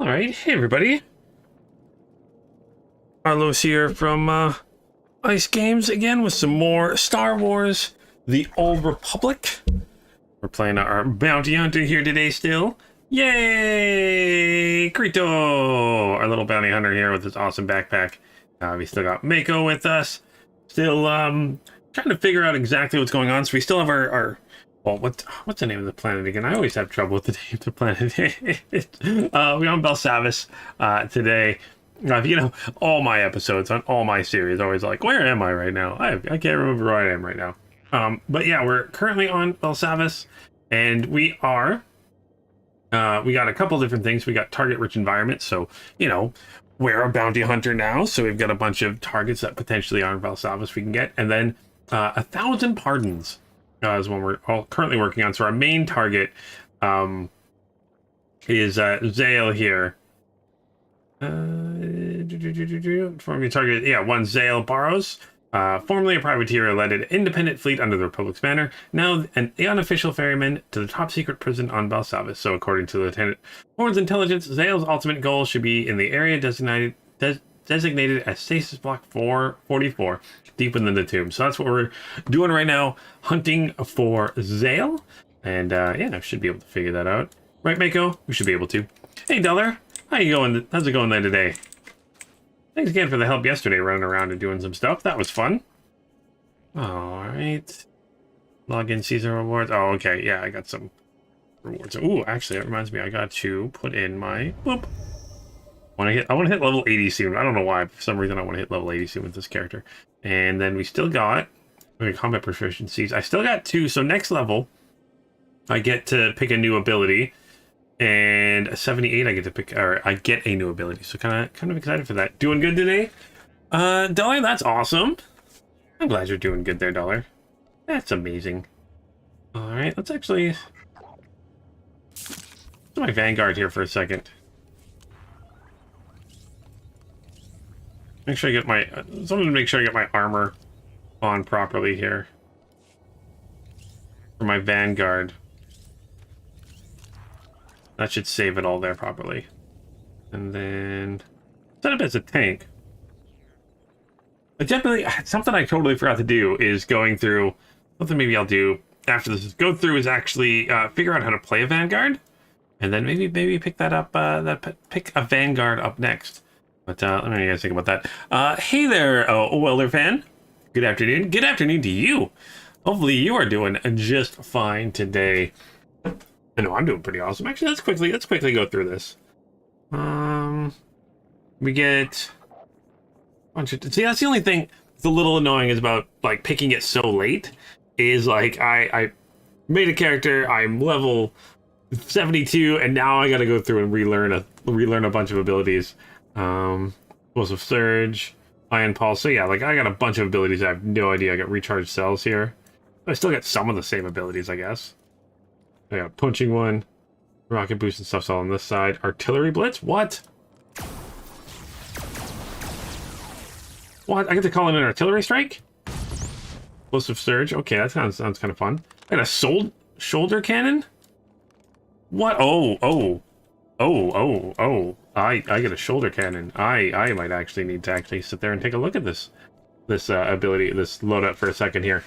All right, hey everybody. Carlos here from Ice Games again with some more Star Wars: The Old Republic. We're playing our bounty hunter here today still. Yay! Krito! Our little bounty hunter here with his awesome backpack. We still got Mako with us. Still trying to figure out exactly what's going on. So we still have our well, what's the name of the planet again? I always have trouble with the name of the planet. We're on Belsavis today. You know, all my episodes on all my series always like, where am I right now? I can't remember where I am right now. But yeah, we're currently on Belsavis, and we are. We got a couple different things. We got target-rich environment, so you know, we're a bounty hunter now, so we've got a bunch of targets that potentially are in Belsavis we can get, and then 1,000 pardons is one we're all currently working on. So our main target is Zale here. Forming target, yeah, one Zale Barrows. Formerly a privateer, led an independent fleet under the Republic's banner. Now an unofficial ferryman to the top secret prison on Belsavis. So according to Lieutenant Horn's intelligence, Zale's ultimate goal should be in the area designated as Stasis Block 444, deep within the tomb. So that's what we're doing right now, hunting for Zale. And yeah, I should be able to figure that out. Right, Mako? We should be able to. Hey, Dollar. How you going? How's it going there today? Thanks again for the help yesterday, running around and doing some stuff. That was fun. All right. Login season rewards. Oh, okay. Yeah, I got some rewards. Ooh, actually, that reminds me. I got to put in my. Boop. I want to hit level 80 soon. I don't know why. For some reason, I want to hit level 80 soon with this character. And then we still got combat proficiencies. I still got 2. So next level, I get to pick a new ability. And a 78, I get to pick, or I get a new ability. So kind of excited for that. Doing good today, Dollar. That's awesome. I'm glad you're doing good there, Dollar. That's amazing. All right, let's actually do my Vanguard here for a second. Make sure I get my someone make sure I get my armor on properly here for my Vanguard. That should save it all there properly. And then set up as a tank. But definitely, something I totally forgot to do is going through, something maybe I'll do after this is go through is actually figure out how to play a Vanguard. And then maybe pick that up, pick a Vanguard up next. But let me know what you guys think about that. Hey there, Welder fan. Good afternoon. Good afternoon to you. Hopefully you are doing just fine today. I know I'm doing pretty awesome. Actually, let's quickly go through this. We get a bunch of, see, that's the only thing that's a little annoying is about like picking it so late is like I made a character, I'm level 72, and now I got to go through and relearn a bunch of abilities. Explosive Surge, Ion Pulse. So yeah, like I got a bunch of abilities. I have no idea. I got Recharged Cells here. I still got some of the same abilities, I guess. I got Punching One, Rocket Boost and stuff's all on this side. Artillery Blitz? What? What? I get to call in an Artillery Strike? Explosive Surge? Okay, that sounds kind of fun. I got a Shoulder Cannon? What? Oh. I get a Shoulder Cannon. I might actually need to sit there and take a look at this ability, this loadout for a second here.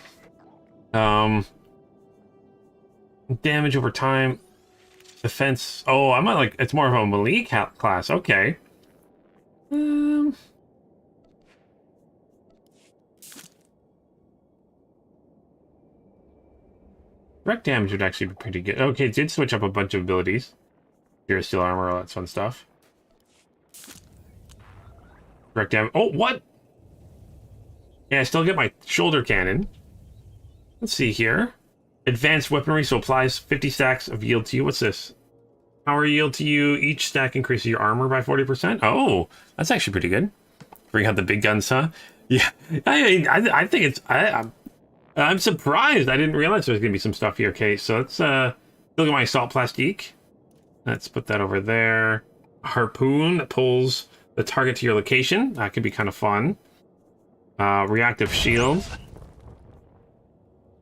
Damage over time, defense. Oh, I'm not like it's more of a melee class. Okay. Direct damage would actually be pretty good. Okay, it did switch up a bunch of abilities. Pure Steel Armor, all that fun stuff. Direct damage. Oh, what? Yeah, I still get my Shoulder Cannon. Let's see here. Advanced weaponry, so applies 50 stacks of yield to you. What's this? Power yield to you. Each stack increases your armor by 40%. Oh, that's actually pretty good. Bring out the big guns, huh? Yeah, I think it's. I'm surprised. I didn't realize there was gonna be some stuff here. Okay, so let's look at my Assault Plastique. Let's put that over there. Harpoon that pulls the target to your location. That could be kind of fun. Reactive Shield.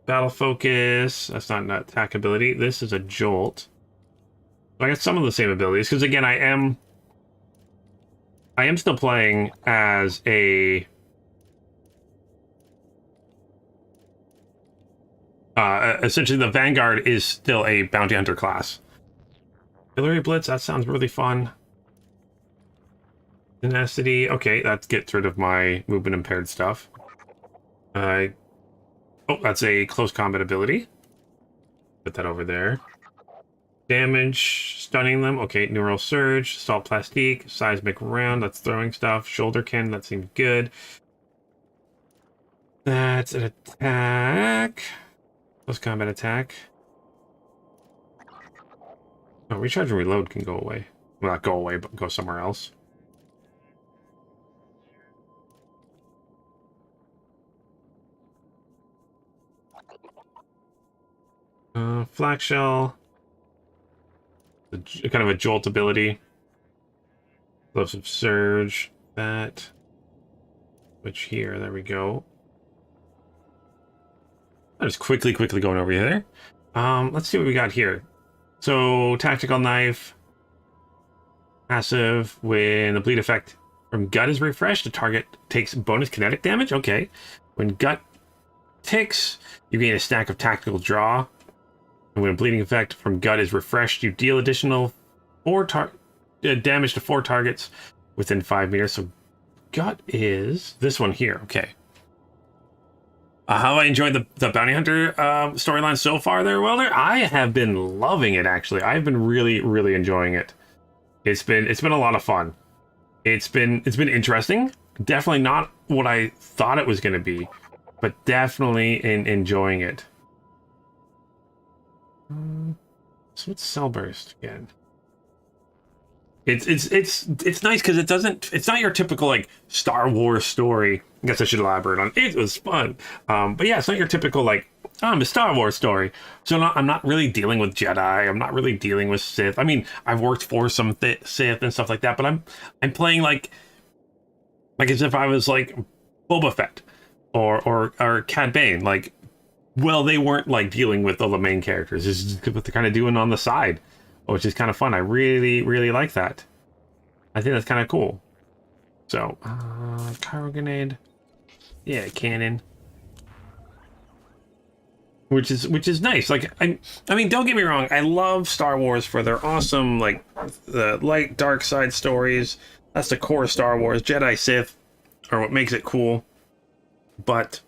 Battle Focus. That's not an attack ability. This is a Jolt. So I got some of the same abilities, because again, I am I am still playing as a essentially the Vanguard is still a bounty hunter class. Artillery Blitz, that sounds really fun. Tenacity, okay, that gets rid of my movement impaired stuff. Oh, that's a close combat ability. Put that over there. Damage, stunning them. Okay, Neural Surge, Salt Plastique, Seismic Round, that's throwing stuff. Shoulder Cannon, that seems good. That's an attack. Close combat attack. Oh, Recharge and Reload can go away. Well, not go away, but go somewhere else. Flak Shell. Kind of a jolt ability. Gloves of Surge. That. Which here, there we go. I'm just quickly going over here. Let's see what we got here. So, Tactical Knife. Passive. When the bleed effect from Gut is refreshed, the target takes bonus kinetic damage. Okay. When Gut ticks, you gain a stack of Tactical Draw. And when a bleeding effect from Gut is refreshed, you deal additional damage to 4 targets within 5 meters. So Gut is this one here. Okay. How I enjoyed the Bounty Hunter storyline so far there, Welder? I have been loving it, actually. I've been really enjoying it. It's been a lot of fun. It's been interesting. Definitely not what I thought it was going to be, but definitely enjoying it. So what's Cell Burst again? It's nice because it's not your typical like Star Wars story. I guess I should elaborate on it. It was fun, but yeah, it's not your typical like a Star Wars story. So I'm not really dealing with Jedi. I'm not really dealing with Sith. I mean, I've worked for some Sith and stuff like that, but I'm playing like as if I was like Boba Fett or Cad Bane. Like, well, they weren't like dealing with all the main characters. This is what they're kind of doing on the side, which is kind of fun. I really like that. I think that's kind of cool. So, Kyro Grenade. Yeah, cannon. Which is nice. Like, I mean, don't get me wrong. I love Star Wars for their awesome, like, the light, dark side stories. That's the core of Star Wars. Jedi, Sith are what makes it cool. But,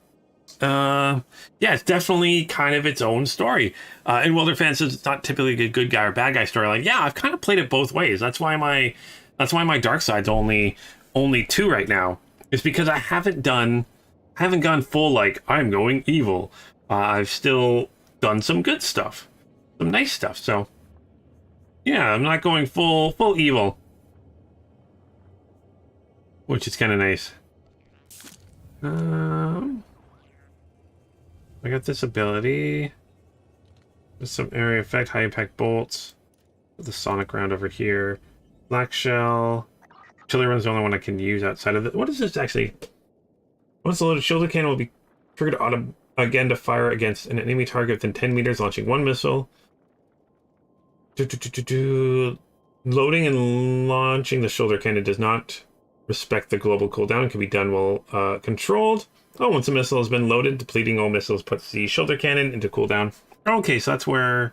yeah, it's definitely kind of its own story. And Wilder Fan says it's not typically a good guy or bad guy story. Like, yeah, I've kind of played it both ways. That's why my dark side's only 2 right now. It's because I haven't gone full like I'm going evil. I've still done some good stuff, some nice stuff. So yeah, I'm not going full evil, which is kind of nice. I got this ability. There's some area effect, high impact bolts. The sonic round over here. Black shell. Chili run's the only one I can use outside of it. What is this actually? Once the loaded shoulder cannon will be triggered again to fire against an enemy target within 10 meters, launching 1 missile. Loading and launching the shoulder cannon does not respect the global cooldown. It can be done while controlled. Oh, once a missile has been loaded, depleting all missiles puts the shoulder cannon into cooldown. Okay, so that's where...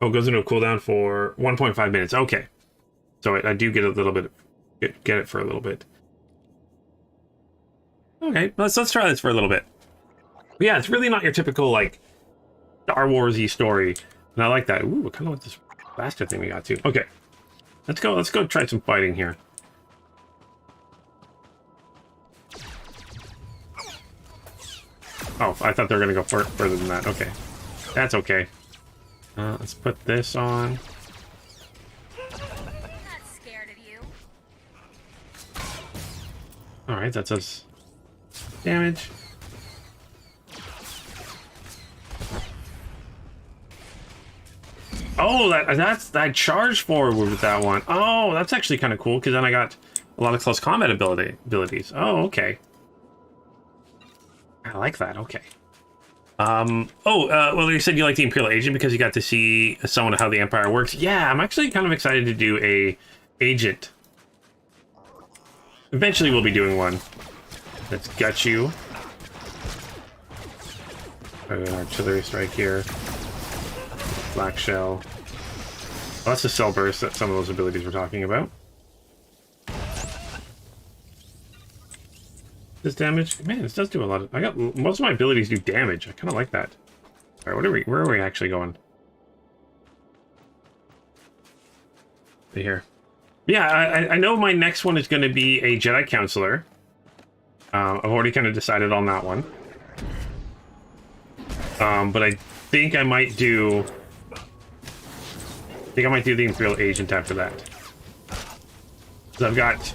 Oh, it goes into a cooldown for 1.5 minutes. Okay. So I do get a little bit... Get it for a little bit. Okay, let's try this for a little bit. But yeah, it's really not your typical, like, Star Wars-y story. And I like that. Ooh, I kind of like this faster thing we got, too. Okay. Let's go try some fighting here. Oh, I thought they were going to go further than that. Okay. That's okay. Let's put this on. Not scared of you. Alright, that does damage. Oh, that charge forward with that one. Oh, that's actually kind of cool, because then I got a lot of close combat abilities. Oh, okay. I like that, okay. Well, you said you like the Imperial Agent because you got to see someone how the Empire works. Yeah, I'm actually kind of excited to do a agent. Eventually we'll be doing one. Let's gut you. An artillery strike here. Black shell. Oh, that's the cell burst that some of those abilities we're talking about. This damage? Man, this does do a lot of... I got... Most of my abilities do damage. I kind of like that. Alright, where are we actually going? Here. Yeah, I know my next one is going to be a Jedi Counselor. I've already kind of decided on that one. But I think I might do... the Imperial Agent after that. So I've got...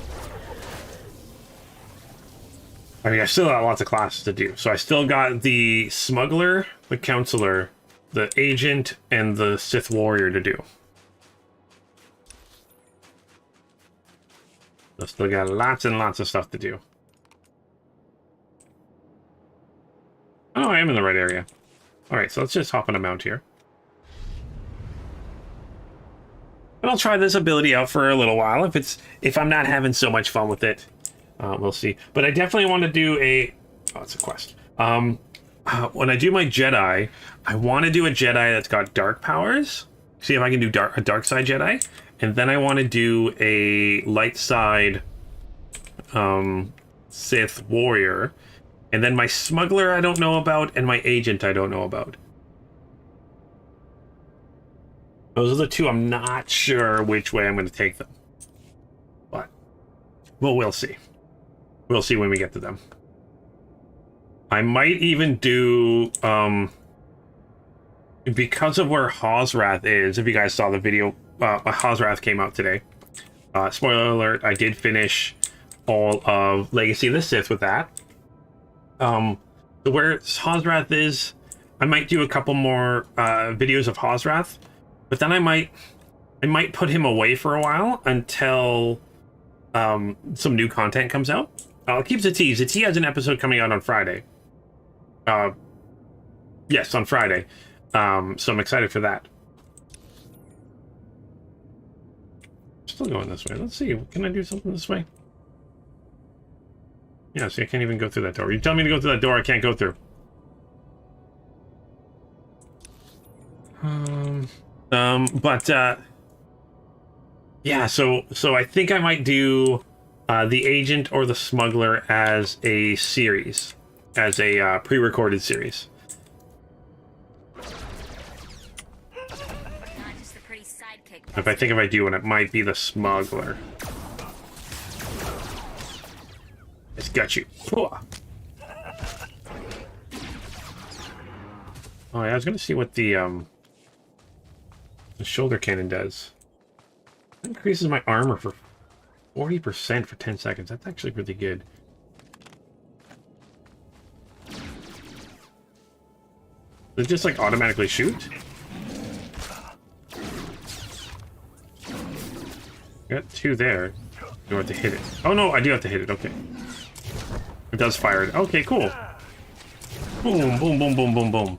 I mean, I still got lots of classes to do. So I still got the Smuggler, the Counselor, the Agent, and the Sith Warrior to do. I still got lots and lots of stuff to do. Oh, I am in the right area. Alright, so let's just hop on a mount here. And I'll try this ability out for a little while. If I'm not having so much fun with it, we'll see. But I definitely want to do a... Oh, it's a quest. When I do my Jedi, I want to do a Jedi that's got dark powers. See if I can do a dark side Jedi. And then I want to do a light side Sith Warrior. And then my Smuggler I don't know about, and my Agent I don't know about. Those are the two I'm not sure which way I'm going to take them. But, well, we'll see. We'll see when we get to them. I might even do, because of where Hosrath is, if you guys saw the video, Hosrath came out today. Spoiler alert, I did finish all of Legacy of the Sith with that. Where Hosrath is, I might do a couple more videos of Hosrath, but then I might put him away for a while until some new content comes out. I'll keep the tease. The T has an episode coming out on Friday. Yes, on Friday. So I'm excited for that. Still going this way. Let's see. Can I do something this way? Yeah, see, I can't even go through that door. You tell me to go through that door, I can't go through. Yeah, so I think I might do the Agent or the Smuggler as a series, as a pre-recorded series. If I do one, it might be the Smuggler. It's got you. Oh, yeah, I was gonna see what the shoulder cannon does. It increases my armor for 40% for 10 seconds. That's actually really good. Does it just like automatically shoot? Got two there. You have to hit it. Oh no, I do have to hit it. Okay. It does fire it. Okay, cool. Boom, boom, boom, boom, boom, boom.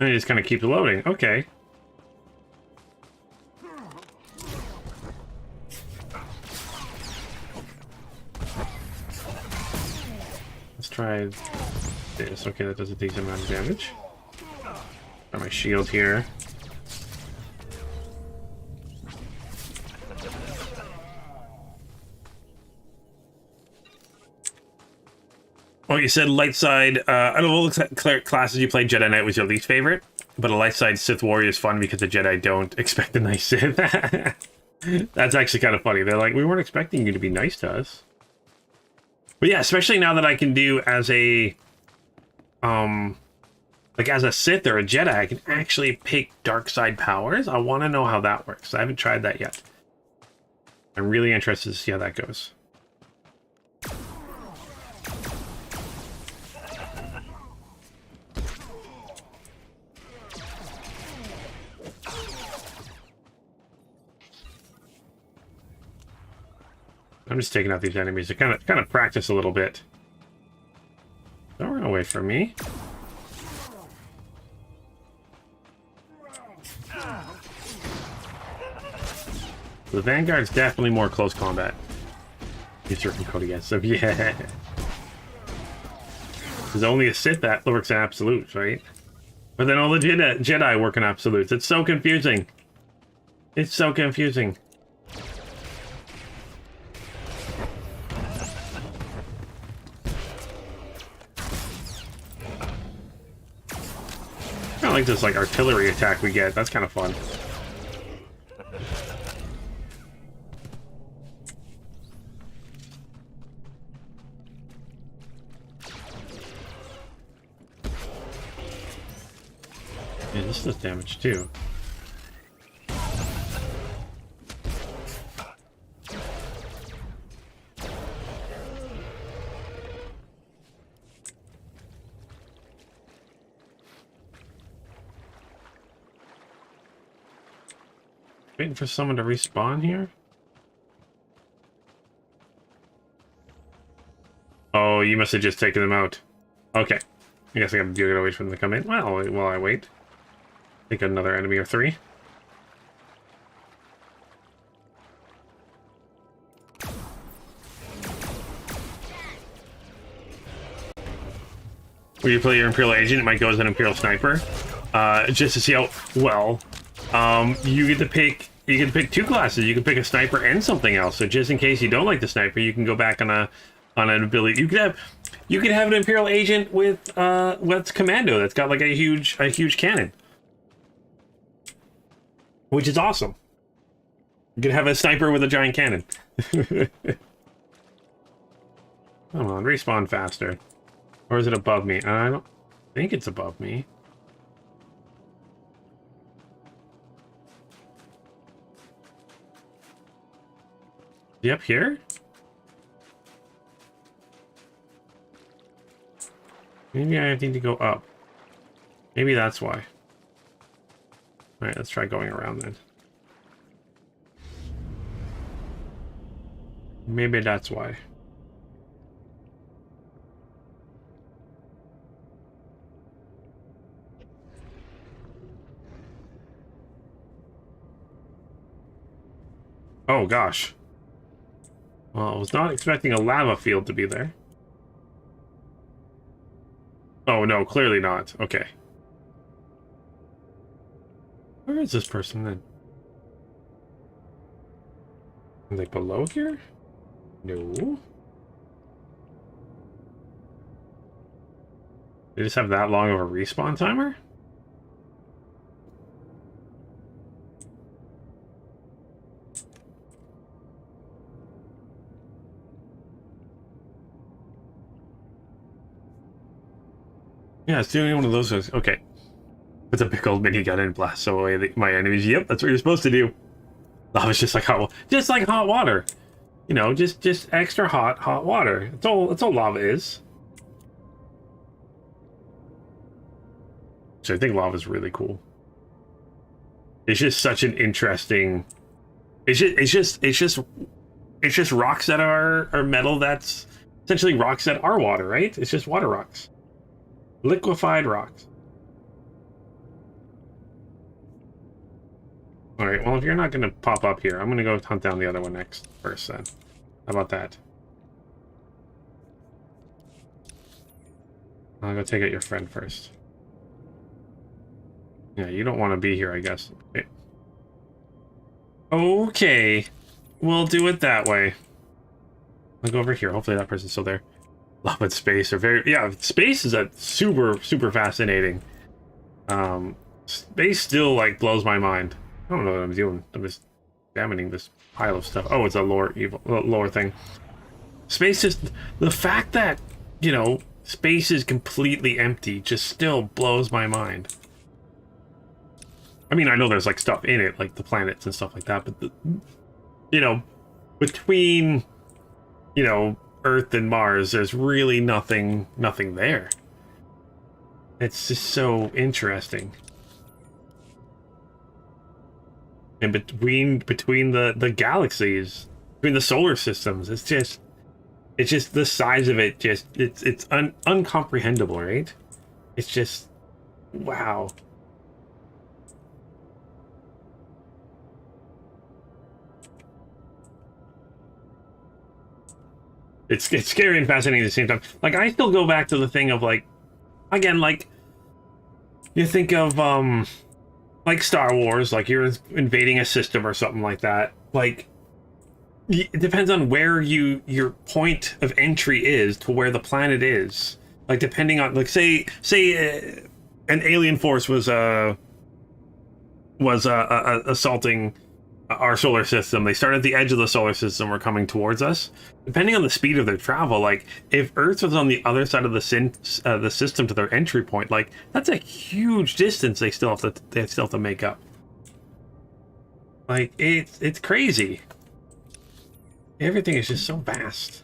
And it just kind of keeps loading. Okay. Let's try this. Okay, that does a decent amount of damage. Got my shield here. Oh, you said light side. I don't know what classes you played. Jedi Knight was your least favorite, but a light side Sith Warrior is fun because the Jedi don't expect a nice Sith. That's actually kind of funny. They're like, we weren't expecting you to be nice to us. But yeah, especially now that I can do as a, like as a Sith or a Jedi, I can actually pick dark side powers. I want to know how that works. I haven't tried that yet. I'm really interested to see how that goes. I'm just taking out these enemies to kind of practice a little bit. Don't run away from me. The Vanguard's definitely more close combat. Use Referal Code against them, yeah. There's only a Sith that works in absolutes, right? But then all the Jedi work in absolutes. It's so confusing. It's so confusing. I like this like artillery attack we get. That's kind of fun. Yeah, this does damage too. Waiting for someone to respawn here? Oh, you must have just taken them out. Okay. I guess I gotta do it away for them to come in. Well, while I wait. Take another enemy or 3. When you play your Imperial Agent, it might go as an Imperial Sniper. Just to see how well you get to pick 2 classes. You can pick a sniper and something else. So just in case you don't like the sniper, you can go back on an ability. You could have an Imperial Agent with what's Commando that's got like a huge cannon. Which is awesome. You could have a sniper with a giant cannon. Come on, respawn faster. Or is it above me? I don't think it's above me. Is he up here? Maybe I need to go up. Maybe that's why. Alright, let's try going around then. Maybe that's why. Oh gosh. Well, I was not expecting a lava field to be there. Oh no, clearly not. Okay. Where is this person then? Are they below here? No. They just have that long of a respawn timer? Yeah, it's doing one of those. Okay. With a big old minigun and blast away my enemies. Yep, that's what you're supposed to do. Lava's just like hot water. You know, just extra hot water. That's all lava is. So I think lava is really cool. It's just such an interesting. It's just rocks that are metal. That's essentially rocks that are water, right? It's just water rocks, liquefied rocks. All right. Well, if you're not going to pop up here, I'm going to go hunt down the other one first. Then, how about that? I'll go take out your friend first. Yeah, you don't want to be here, I guess. Okay, we'll do it that way. I'll go over here. Hopefully that person's still there. Love and space are very... Yeah, space is a super fascinating. Space still, like, blows my mind. I don't know what I'm doing. I'm just examining this pile of stuff. Oh, it's a lore thing. Space is... The fact that, you know, space is completely empty just still blows my mind. I mean, I know there's, like, stuff in it, like the planets and stuff like that, but, you know, between, you know, Earth and Mars, there's really nothing there. It's just so interesting. And between the galaxies, between the solar systems. It's just the size of it. It's uncomprehendable, right? It's just wow. It's scary and fascinating at the same time. Like, I still go back to the thing of, like, again, like, you think of like Star Wars, like you're invading a system or something like that. Like, it depends on where your point of entry is to where the planet is. Like, depending on, like, say an alien force was assaulting our solar system. They start at the edge of the solar system, were coming towards us. Depending on the speed of their travel, like if Earth was on the other side of the system to their entry point, like that's a huge distance they still have to make up. Like it's crazy. Everything is just so vast.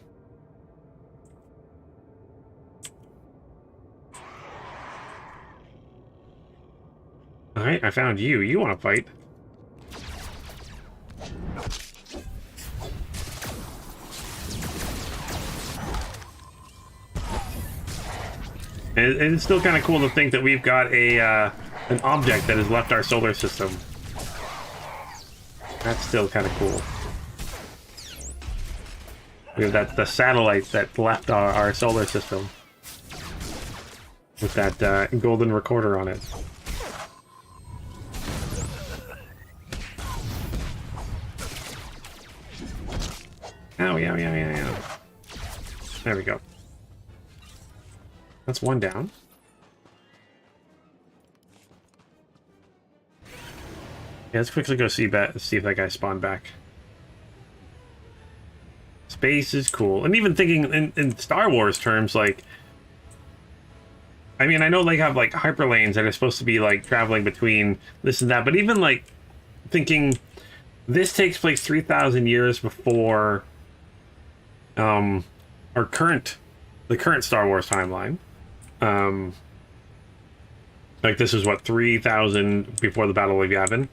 All right, I found you. You want to fight? And it's still kind of cool to think that we've got an object that has left our solar system. That's still kind of cool. We have the satellite that left our solar system with that golden recorder on it. Ow, ow, ow, ow, ow. There we go. That's one down. Yeah, let's quickly go see if that guy spawned back. Space is cool. And even thinking in Star Wars terms, like, I mean, I know they have like hyperlanes that are supposed to be like traveling between this and that, but even like thinking this takes place 3,000 years before the current Star Wars timeline. Like this is what 3,000 before the Battle of Yavin.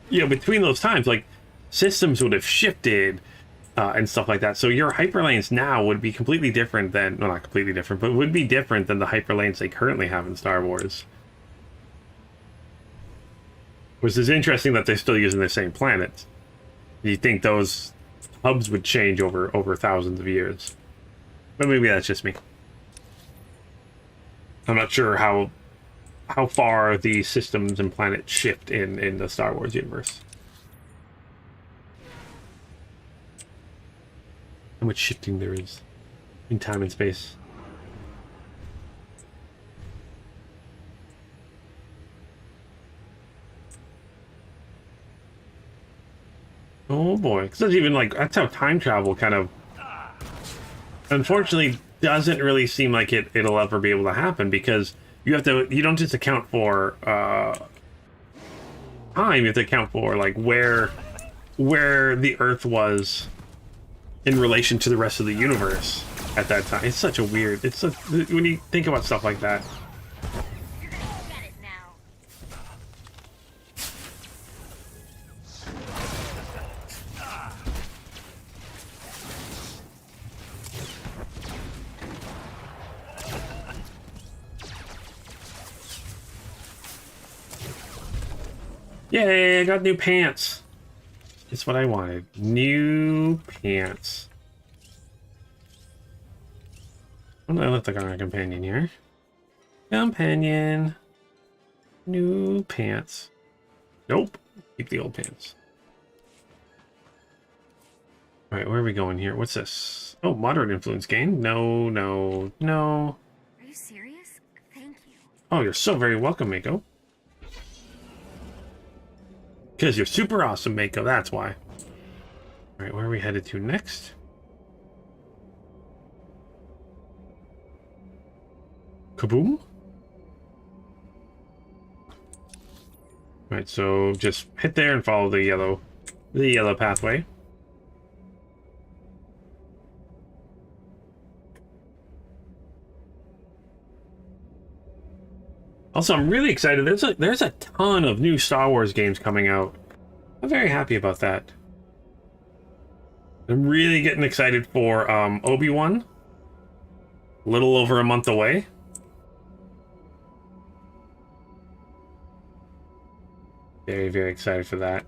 You know, between those times, like systems would have shifted and stuff like that. So your hyperlanes now would be completely different than, well, not completely different, but would be different than the hyperlanes they currently have in Star Wars. Which is interesting that they're still using the same planets. You think those hubs would change over thousands of years. But maybe that's just me. I'm not sure how far the systems and planets shift in the Star Wars universe. How much shifting there is in time and space. Oh boy, because that's even like, that's how time travel kind of, unfortunately, doesn't really seem like it'll ever be able to happen, because you don't just account for time, you have to account for like where the Earth was in relation to the rest of the universe at that time. It's such a weird, when you think about stuff like that. Yay, I got new pants. It's what I wanted. New pants. What do I look like on our companion here? Companion. New pants. Nope. Keep the old pants. Alright, where are we going here? What's this? Oh, moderate influence gain. No, no, no. Are you serious? Thank you. Oh, you're so very welcome, Mako. Because you're super awesome, Mako, that's why. Alright, where are we headed to next? Kaboom? Alright, so just hit there and follow the yellow pathway. Also, I'm really excited. There's a ton of new Star Wars games coming out. I'm very happy about that. I'm really getting excited for Obi-Wan. A little over a month away. Very, very excited for that.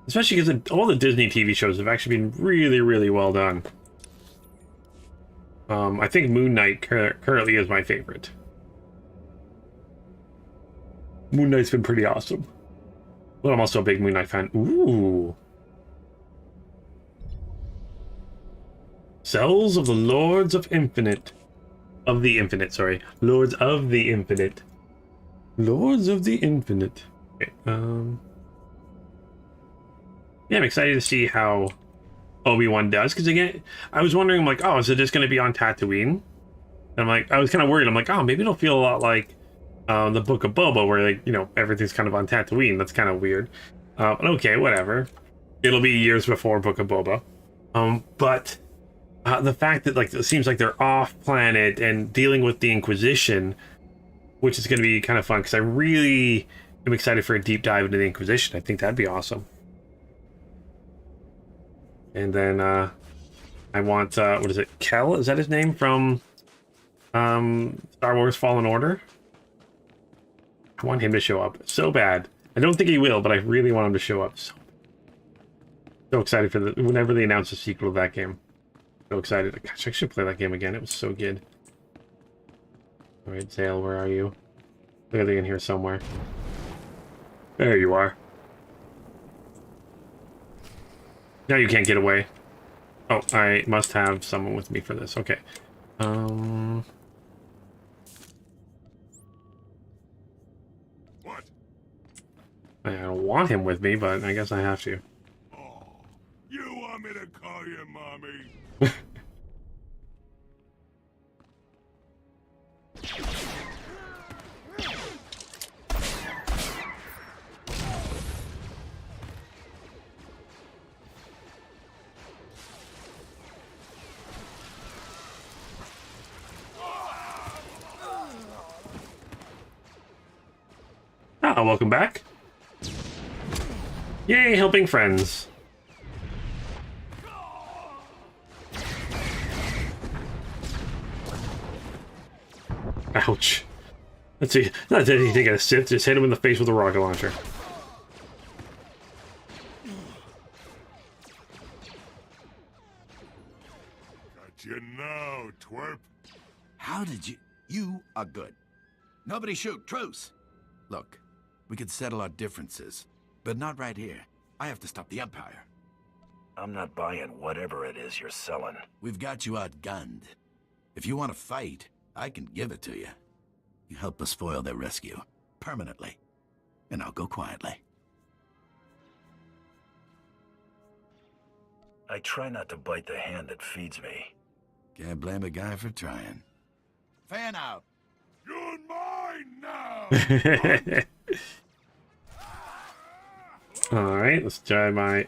Especially because all the Disney TV shows have actually been really, really well done. I think Moon Knight currently is my favorite. Moon Knight's been pretty awesome. But I'm also a big Moon Knight fan. Ooh. Cells of the Lords of Infinite. Of the Infinite, sorry. Lords of the Infinite. Lords of the Infinite. Okay, yeah, I'm excited to see how Obi-Wan does, because again, I was wondering, I'm like, oh, is it just going to be on Tatooine? And I'm like, I was kind of worried. I'm like, oh, maybe it'll feel a lot like the Book of Boba, where, like, you know, everything's kind of on Tatooine. That's kind of weird. But okay, whatever. It'll be years before Book of Boba. But the fact that, like, it seems like they're off planet and dealing with the Inquisition, which is going to be kind of fun, because I really am excited for a deep dive into the Inquisition. I think that'd be awesome. And then I want, what is it, Kel? Is that his name from Star Wars Fallen Order? I want him to show up so bad. I don't think he will, but I really want him to show up. So excited for whenever they announce a sequel to that game. So excited. Gosh, I should play that game again. It was so good. Alright, Zale, where are you? Look, they're in here somewhere. There you are. Now you can't get away. Oh, I must have someone with me for this. Okay. What? I don't want him with me, but I guess I have to. Oh, you want me to call you mommy? Ah, welcome back. Yay, helping friends. Ouch. Let's see. Not anything against Sith, just hit him in the face with a rocket launcher. Got you now, twerp. How did you... You are good. Nobody shoot. Truce. Look, we could settle our differences, but not right here. I have to stop the Empire. I'm not buying whatever it is you're selling. We've got you outgunned. If you want to fight, I can give it to you. You help us foil their rescue. Permanently. And I'll go quietly. I try not to bite the hand that feeds me. Can't blame a guy for trying. Fan out. You're mine now. Alright, let's try my...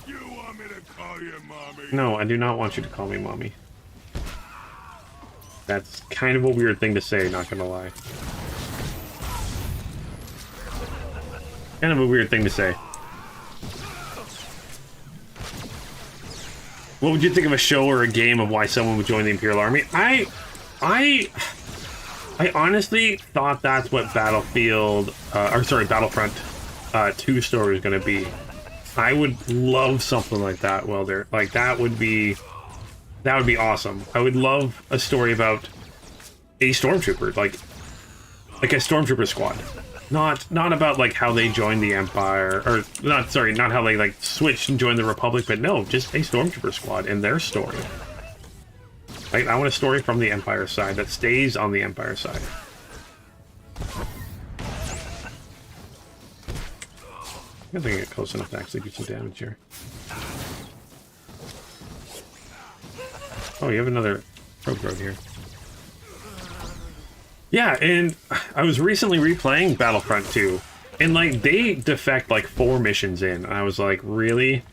You want me to call you mommy? No, I do not want you to call me mommy. That's kind of a weird thing to say, not gonna lie. Kind of a weird thing to say. What would you think of a show or a game of why someone would join the Imperial Army? I honestly thought that's what Battlefront 2 story is going to be. I would love something like that. Well, there, like that would be awesome. I would love a story about a stormtrooper, like a stormtrooper squad. Not about like how they joined the Empire, or not how they like switched and joined the Republic, but no, just a stormtrooper squad and their story. Like, I want a story from the Empire side that stays on the Empire side. I think I get close enough to actually do some damage here. Oh, you have another rogue road here. Yeah, and I was recently replaying Battlefront 2, and like they defect like 4 missions in, and I was like, really?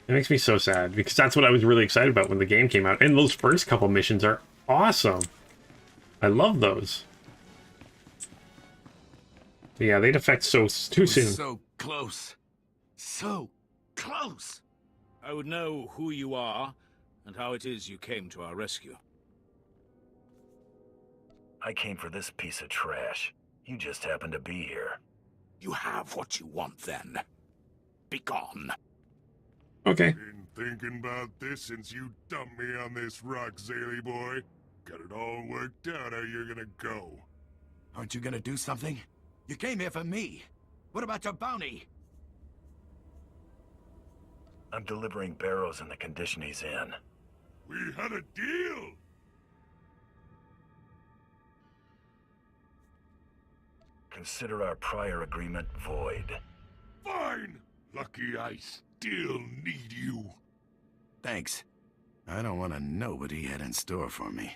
It makes me so sad, because that's what I was really excited about when the game came out, and those first couple missions are awesome. I love those. But yeah, they defect too soon. So close. So close! I would know who you are and how it is you came to our rescue. I came for this piece of trash. You just happened to be here. You have what you want, then. Be gone. Okay. Been thinking about this since you dumped me on this rock, Zaley boy. Got it all worked out how you're gonna go. Aren't you gonna do something? You came here for me. What about your bounty? I'm delivering Barrows in the condition he's in. We had a deal! Consider our prior agreement void. Fine! Lucky I still need you. Thanks. I don't want to know what he had in store for me.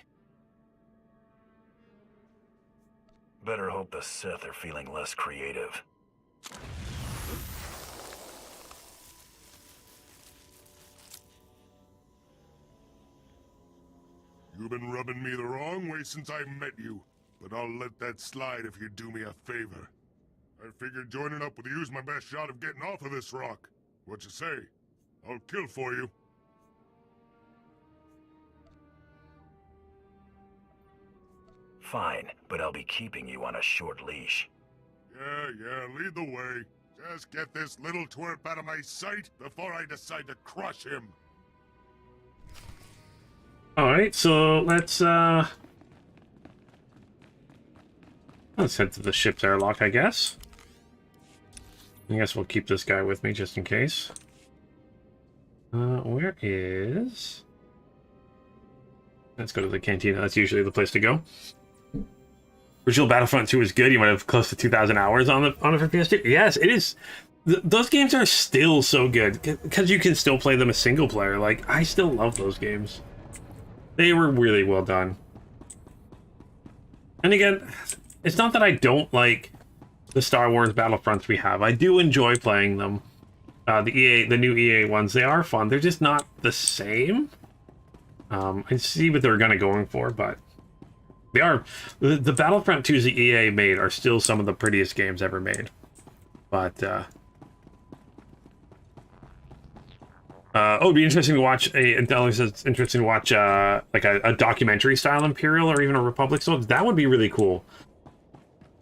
Better hope the Sith are feeling less creative. You've been rubbing me the wrong way since I met you, but I'll let that slide if you do me a favor. I figured joining up with you's my best shot of getting off of this rock. What you say? I'll kill for you. Fine, but I'll be keeping you on a short leash. Yeah, lead the way. Just get this little twerp out of my sight before I decide to crush him. Alright, so let's head to the ship's airlock, I guess. I guess we'll keep this guy with me just in case. Where is... Let's go to the cantina. That's usually the place to go. Original Battlefront 2 is good. You might have close to 2,000 hours on it for PS2. Yes, it is. Those games are still so good because you can still play them as single player. Like, I still love those games. They were really well done. And again, it's not that I don't like the Star Wars Battlefronts we have. I do enjoy playing them. The new EA ones, they are fun. They're just not the same. I see what they're going for, but they are. The Battlefront 2s the EA made are still some of the prettiest games ever made. But it'd be interesting to watch it's interesting to watch like a documentary style Imperial or even a Republic Soldier. That would be really cool.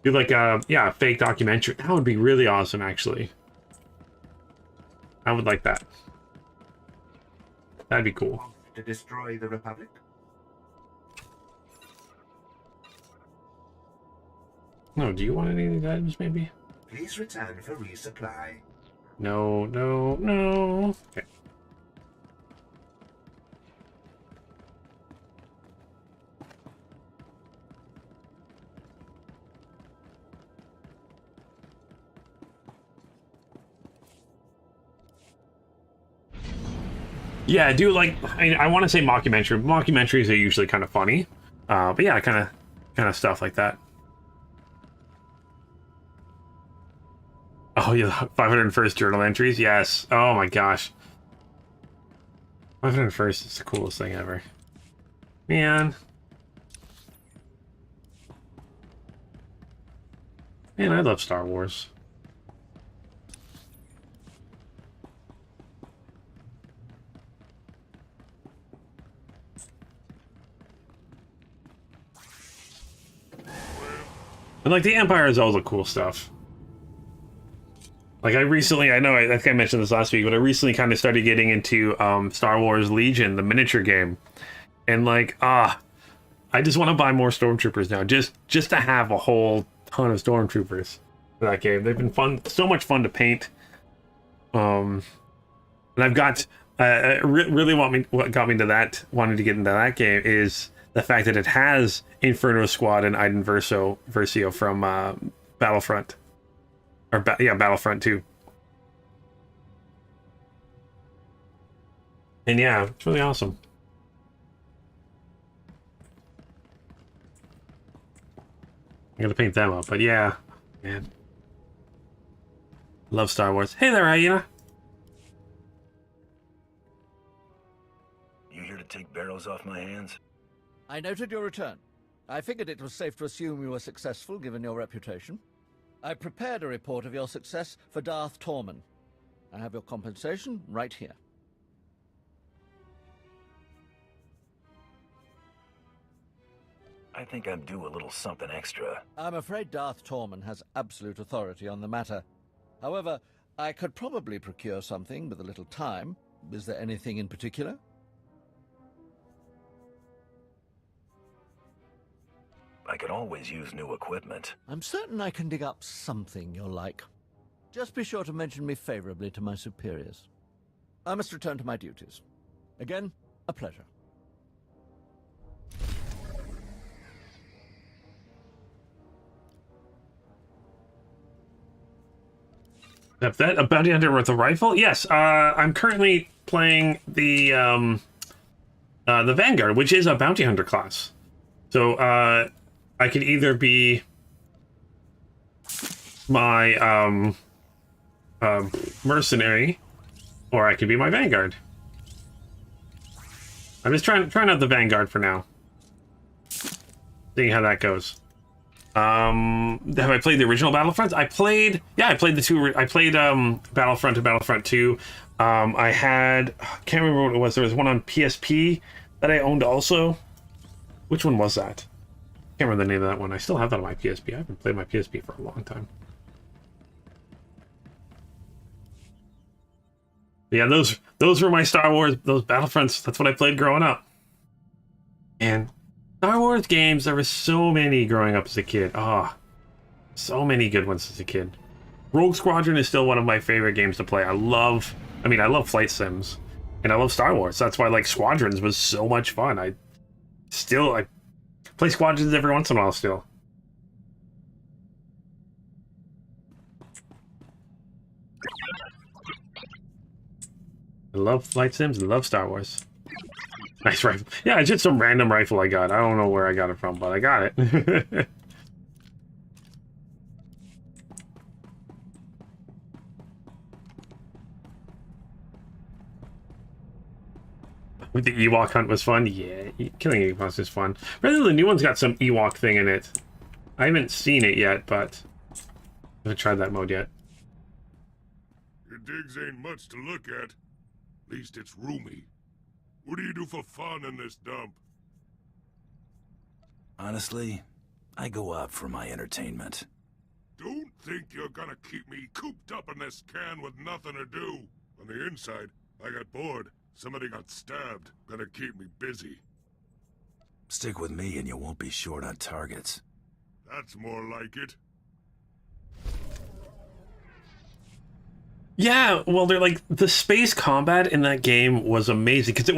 Do like a fake documentary. That would be really awesome, actually. I would like that. That'd be cool. To destroy the Republic? No, do you want any of these items, maybe? Please return for resupply. No. Okay. Yeah, I do like. I want to say mockumentary. Mockumentaries are usually kind of funny, but yeah, kind of stuff like that. Oh yeah, 501st journal entries. Yes. Oh my gosh. 501st is the coolest thing ever. Man, I love Star Wars. And like the Empire is all the cool stuff. Like I know I think I mentioned this last week, but I recently kind of started getting into Star Wars Legion, the miniature game. And like, I just want to buy more Stormtroopers now, just to have a whole ton of Stormtroopers for that game. They've been fun, so much fun to paint. And I've got really what got me to that, wanting to get into that game is the fact that it has Inferno Squad and Iden Versio from Battlefront. Or Battlefront 2. And yeah, it's really awesome. I gotta paint them up, but yeah, man. Love Star Wars. Hey there, Hyena. You here to take Barrows off my hands? I noted your return. I figured it was safe to assume you were successful, given your reputation. I prepared a report of your success for Darth Tormund. I have your compensation right here. I think I'm due a little something extra. I'm afraid Darth Tormund has absolute authority on the matter. However, I could probably procure something with a little time. Is there anything in particular? I could always use new equipment. I'm certain I can dig up something you'll like. Just be sure to mention me favorably to my superiors. I must return to my duties. Again, a pleasure. Is that a bounty hunter with a rifle? Yes. I'm currently playing the Vanguard, which is a bounty hunter class. So I could either be my mercenary, or I could be my Vanguard. I'm just trying out the Vanguard for now, seeing how that goes. Have I played the original Battlefronts? I played the two. I played Battlefront and Battlefront 2. I can't remember what it was. There was one on PSP that I owned also. Which one was that? Can't remember the name of that one. I still have that on my PSP. I haven't played my PSP for a long time. Yeah, those were my Star Wars, those Battlefronts. That's what I played growing up. And Star Wars games, there were so many growing up as a kid. So many good ones as a kid. Rogue Squadron is still one of my favorite games to play. I love flight sims, and I love Star Wars. That's why Squadrons was so much fun. I play Squadrons every once in a while still. I love flight sims. I love Star Wars. Nice rifle. Yeah, it's just some random rifle I got. I don't know where I got it from, but I got it. The Ewok hunt was fun. Yeah, killing Ewoks is fun. Rather, the new one's got some Ewok thing in it. I haven't seen it yet, but I haven't tried that mode yet. Your digs ain't much to look at. At least it's roomy. What do you do for fun in this dump? Honestly, I go out for my entertainment. Don't think you're gonna keep me cooped up in this can with nothing to do. On the inside, I got bored. Somebody got stabbed. Gonna keep me busy. Stick with me and you won't be short on targets. That's more like it. Yeah, well, they're the space combat in that game was amazing because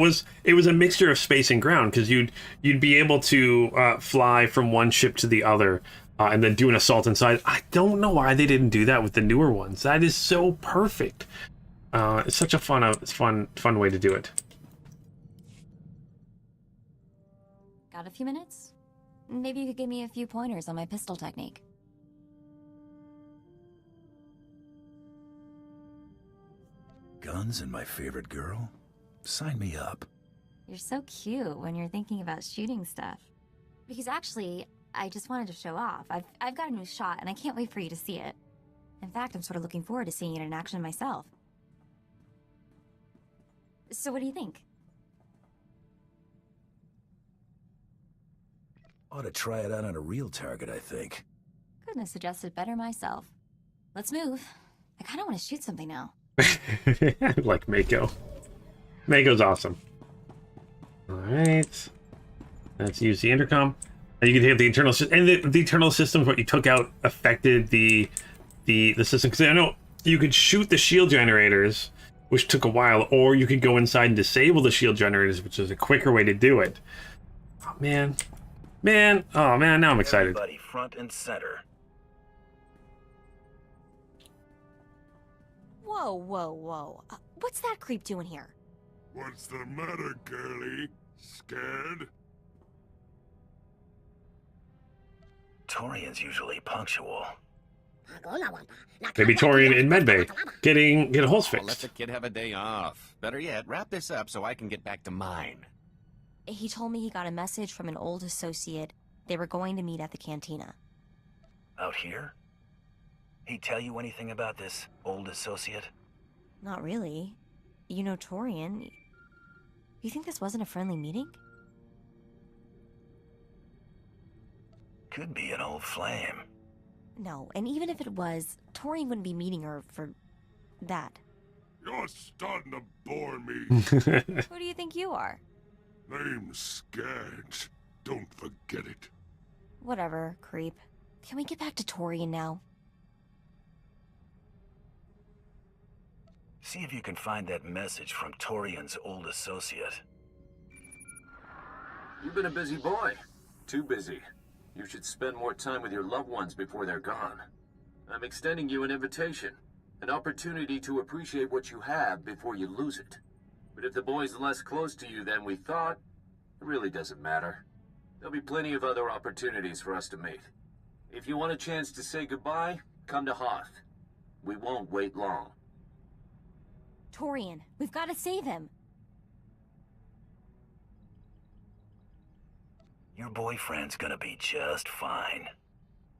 it was a mixture of space and ground because you'd be able to fly from one ship to the other and then do an assault inside. I don't know why they didn't do that with the newer ones. That is so perfect. It's such a fun way to do it. Got a few minutes? Maybe you could give me a few pointers on my pistol technique. Guns and my favorite girl? Sign me up. You're so cute when you're thinking about shooting stuff. Because actually, I just wanted to show off. I've got a new shot, and I can't wait for you to see it. In fact, I'm sort of looking forward to seeing it in action myself. So what do you think? Ought to try it out on a real target, I think. Couldn't have suggested better myself. Let's move. I kind of want to shoot something now. Like Mako. Mako's awesome. Alright. Let's use the intercom. And you can hear the internal system. And the internal systems, what you took out, affected the system. Because I know you could shoot the shield generators, which took a while, or you could go inside and disable the shield generators, which is a quicker way to do it. Oh, man. Oh, man, now I'm excited. Everybody front and center. Whoa, whoa, whoa. What's that creep doing here? What's the matter, girlie? Scared? Torian's usually punctual. Maybe Torian in medbay get a hole Let fixed. the kid have a day off. Better yet, wrap this up so I can get back to mine. He told me he got a message from an old associate. They were going to meet at the cantina. Out here? He tell you anything about this old associate? Not really. You know Torian. You think this wasn't a friendly meeting? Could be an old flame. No, and even if it was, Torian wouldn't be meeting her for that. You're starting to bore me. Who do you think you are? Name's Skadge. Don't forget it. Whatever, creep. Can we get back to Torian now? See if you can find that message from Torian's old associate. You've been a busy boy. Too busy. You should spend more time with your loved ones before they're gone. I'm extending you an invitation. An opportunity to appreciate what you have before you lose it. But if the boy's less close to you than we thought, it really doesn't matter. There'll be plenty of other opportunities for us to meet. If you want a chance to say goodbye, come to Hoth. We won't wait long. Torian, we've got to save him. Your boyfriend's gonna be just fine.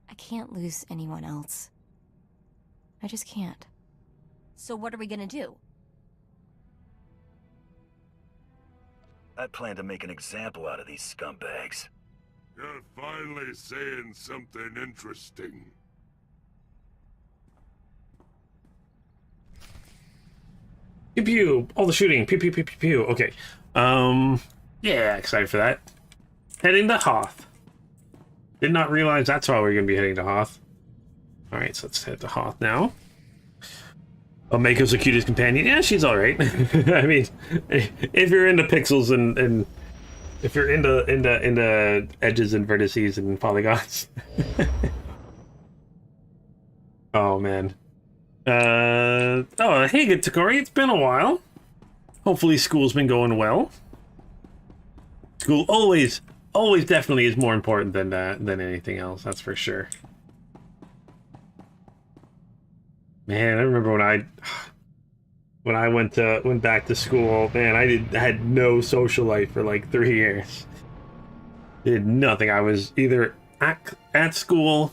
I can't lose anyone else. I just can't. So what are we gonna do? I plan to make an example out of these scumbags. You're finally saying something interesting. Pew pew. All the shooting. Pew pew pew pew pew. Okay. Yeah, excited for that. Heading to Hoth. Did not realize that's why we're gonna be heading to Hoth. Alright, so let's head to Hoth now. Oh, Mako's the cutest companion. Yeah, she's alright. I mean, if you're into pixels and if you're into edges and vertices and polygons. Oh man. Oh, hey, good Takori. It's been a while. Hopefully school's been going well. School always definitely is more important than anything else. That's for sure. Man, I remember when I went back to school. Man, I had no social life for like 3 years. Did nothing. I was either at school,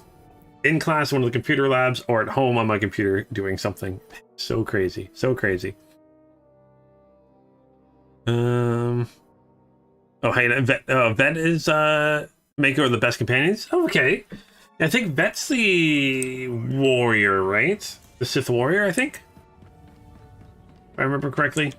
in class, in one of the computer labs, or at home on my computer doing something. So crazy, so crazy. Oh, hey, Vet is Mako are the best companions. Oh, okay, I think Vet's the warrior, right? The Sith Warrior, I think. If I remember correctly.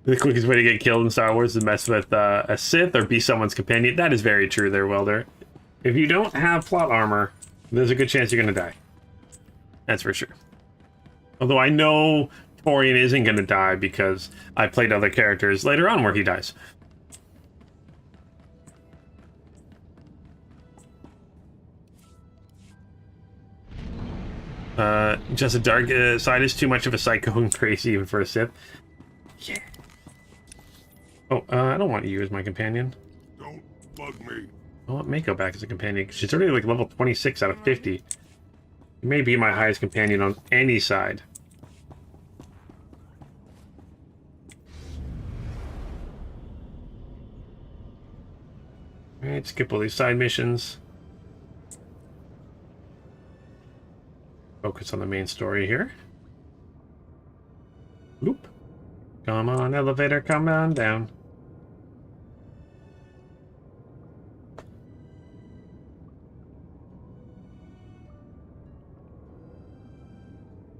The quickest way to get killed in Star Wars is to mess with a Sith or be someone's companion. That is very true there, Welder. If you don't have plot armor, there's a good chance you're going to die. That's for sure. Although I know Torian isn't going to die because I played other characters later on where he dies. Just a dark side is too much of a psycho and crazy even for a Sith. Yeah. Oh, I don't want you as my companion. Don't bug me. I want Mako back as a companion. She's already like level 26 out of 50. You may be my highest companion on any side. Alright, skip all these side missions. Focus on the main story here. Oop. Come on, elevator, come on down.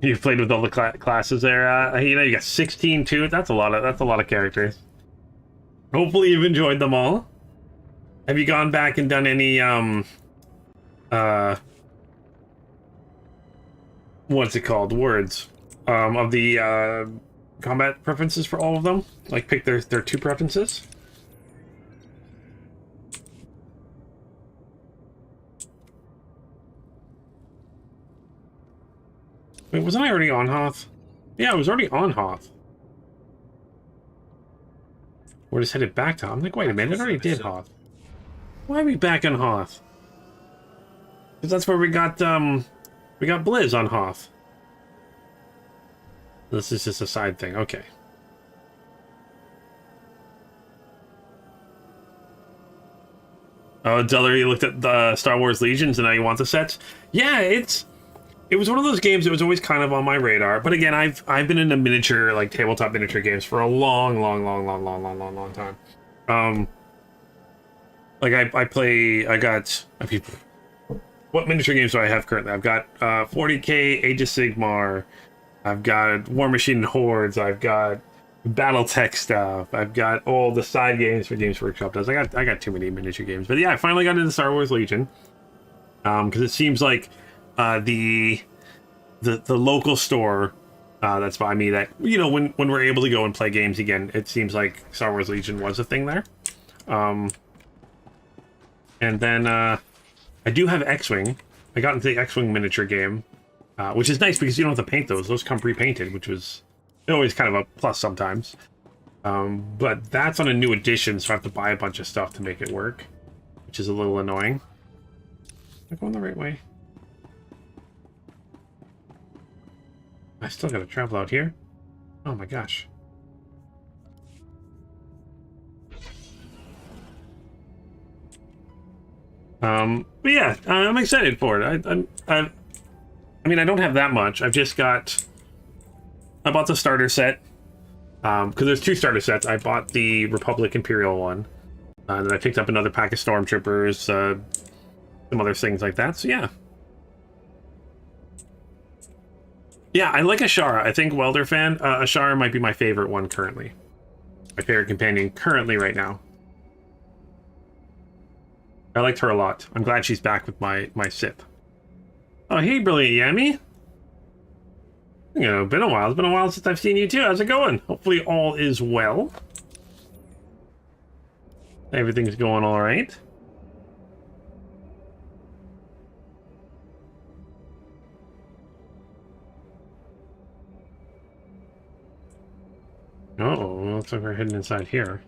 You've played with all the classes there. You know, you got 16 too. That's a lot of characters. Hopefully you've enjoyed them all. Have you gone back and done any what's it called? Words of the combat preferences for all of them? Like pick their 2 preferences? Wait, wasn't I already on Hoth? Yeah, I was already on Hoth. We're just headed back to Hoth. I'm like, wait a minute, I already did Hoth. Why are we back on Hoth? Because that's where we got Blizz on Hoth. This is just a side thing, okay. Oh, Zeller, you looked at the Star Wars Legions and now you want the sets? Yeah, it was one of those games that was always kind of on my radar. But again, I've been into miniature, like tabletop miniature games for a long time. Like what miniature games do I have currently? I've got 40K, Age of Sigmar. I've got War Machine and Hordes. I've got BattleTech stuff. I've got all the side games for Games Workshop does. I got too many miniature games. But yeah, I finally got into Star Wars Legion. Because it seems like the local store that's by me, that, you know, when we're able to go and play games again, it seems like Star Wars Legion was a thing there. And then I do have X-Wing. I got into the X-Wing miniature game, which is nice because you don't have to paint those. Those come pre-painted, which was always kind of a plus sometimes. But that's on a new edition, so I have to buy a bunch of stuff to make it work, which is a little annoying. Am I going the right way? I still gotta travel out here. Oh my gosh. But yeah, I'm excited for it. I mean, I don't have that much. I bought the starter set. Because there's 2 starter sets. I bought the Republic Imperial one. And then I picked up another pack of Stormtroopers, some other things like that. So yeah. Yeah, I like Ashara. I think Welder fan, Ashara might be my favorite one currently. My favorite companion currently right now. I liked her a lot. I'm glad she's back with my Sith. Oh, hey, Brilliant Yami. You know, been a while. It's been a while since I've seen you too. How's it going? Hopefully all is well. Everything's going all right. Uh-oh, looks like we're heading inside here.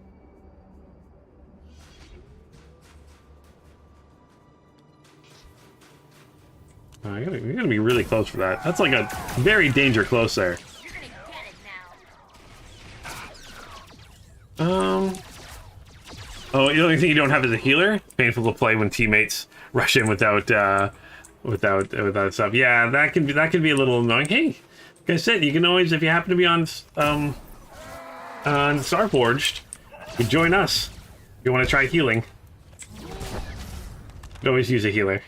We gotta be really close for that. That's like a very danger close there. Oh, the only thing you don't have is a healer? Painful to play when teammates rush in without stuff. Yeah, that can be a little annoying. Hey, like I said, you can always, if you happen to be on Starforged, you can join us. If you want to try healing, you can always use a healer.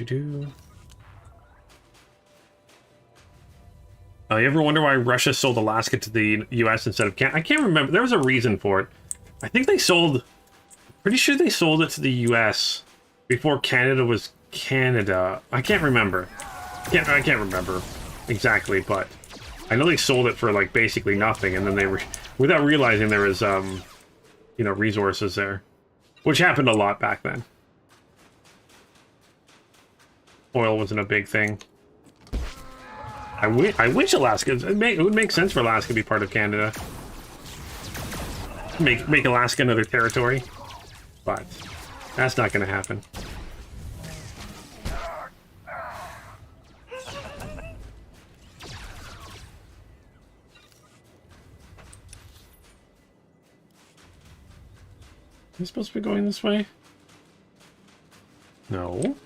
You ever wonder why Russia sold Alaska to the US instead of Canada? I can't remember. There was a reason for it. I think they sold... Pretty sure they sold it to the US before Canada was Canada. I can't remember. I can't remember exactly, but I know they sold it for like basically nothing, and then they were, without realizing there was you know, resources there, which happened a lot back then. Oil wasn't a big thing. I wish Alaska... It would make sense for Alaska to be part of Canada. Make Alaska another territory. But that's not going to happen. Am I supposed to be going this way? No.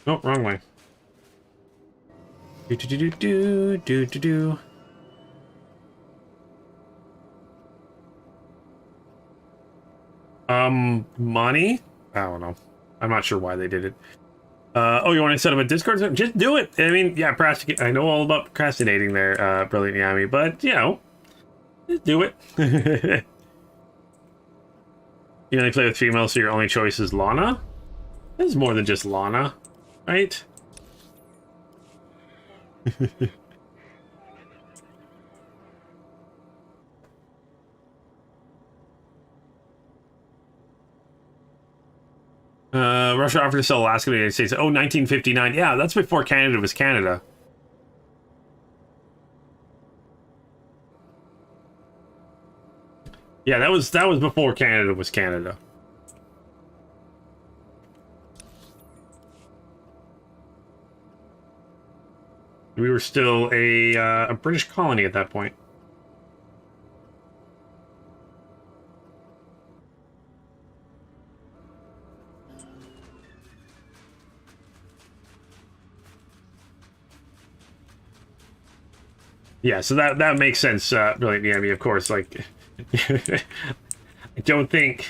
Oh, wrong way. Do. Money? I don't know. I'm not sure why they did it. Oh, you want to set up a Discord? Just do it. I mean, yeah, I know all about procrastinating there, Brilliant Yami, but, you know, just do it. You only play with females, so your only choice is Lana? There's more than just Lana, right? Russia offered to sell Alaska to the United States. Oh, 1959. Yeah, that's before Canada was Canada. Yeah, that was before Canada was Canada. We were still a British colony at that point. Yeah, so that makes sense. Really, yeah, I mean, of course, like, I don't think,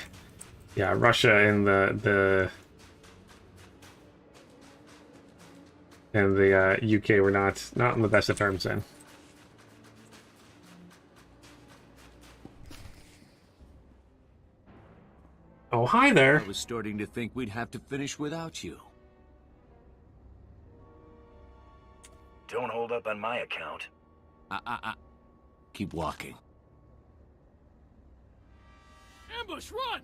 yeah, Russia and the UK were not on the best of terms then. Oh, hi there. I was starting to think we'd have to finish without you. Don't hold up on my account. Keep walking. Ambush, run!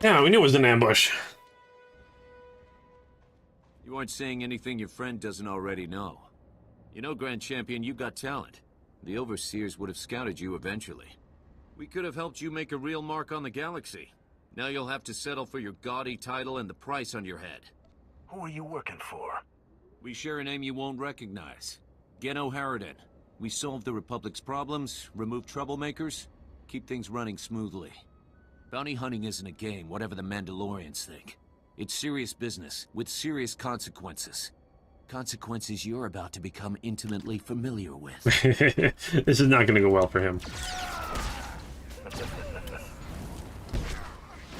Yeah, we knew it was an ambush. You aren't saying anything your friend doesn't already know. You know, Grand Champion, you got talent. The Overseers would have scouted you eventually. We could have helped you make a real mark on the galaxy. Now you'll have to settle for your gaudy title and the price on your head. Who are you working for? We share a name you won't recognize. Geno Harridan. We solve the Republic's problems, remove troublemakers, keep things running smoothly. Bounty hunting isn't a game, whatever the Mandalorians think. It's serious business, with serious consequences. Consequences you're about to become intimately familiar with. This is not going to go well for him.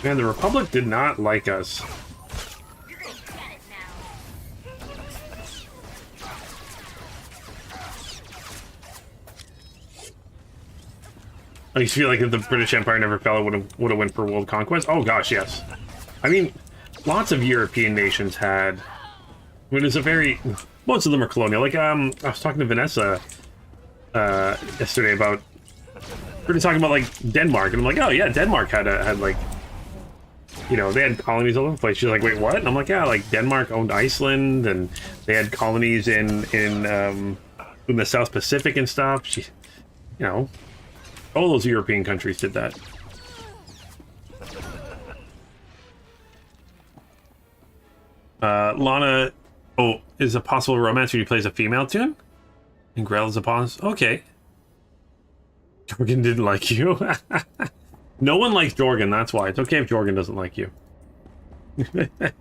Man, the Republic did not like us. I just feel like if the British Empire never fell, it would have went for world conquest. Oh gosh, yes. I mean, lots of European nations had. I mean, it's a very. Most of them are colonial. Like I was talking to Vanessa yesterday about. We were talking about like Denmark, and I'm like, oh yeah, Denmark had like. You know, they had colonies all over the place. She's like, wait, what? And I'm like, yeah, like Denmark owned Iceland, and they had colonies in the South Pacific and stuff. She, you know. All those European countries did that. Lana, is a possible romance when you plays a female tune? And Grell is a pause. Okay. Jorgen didn't like you. No one likes Jorgen, that's why. It's okay if Jorgen doesn't like you. Torian,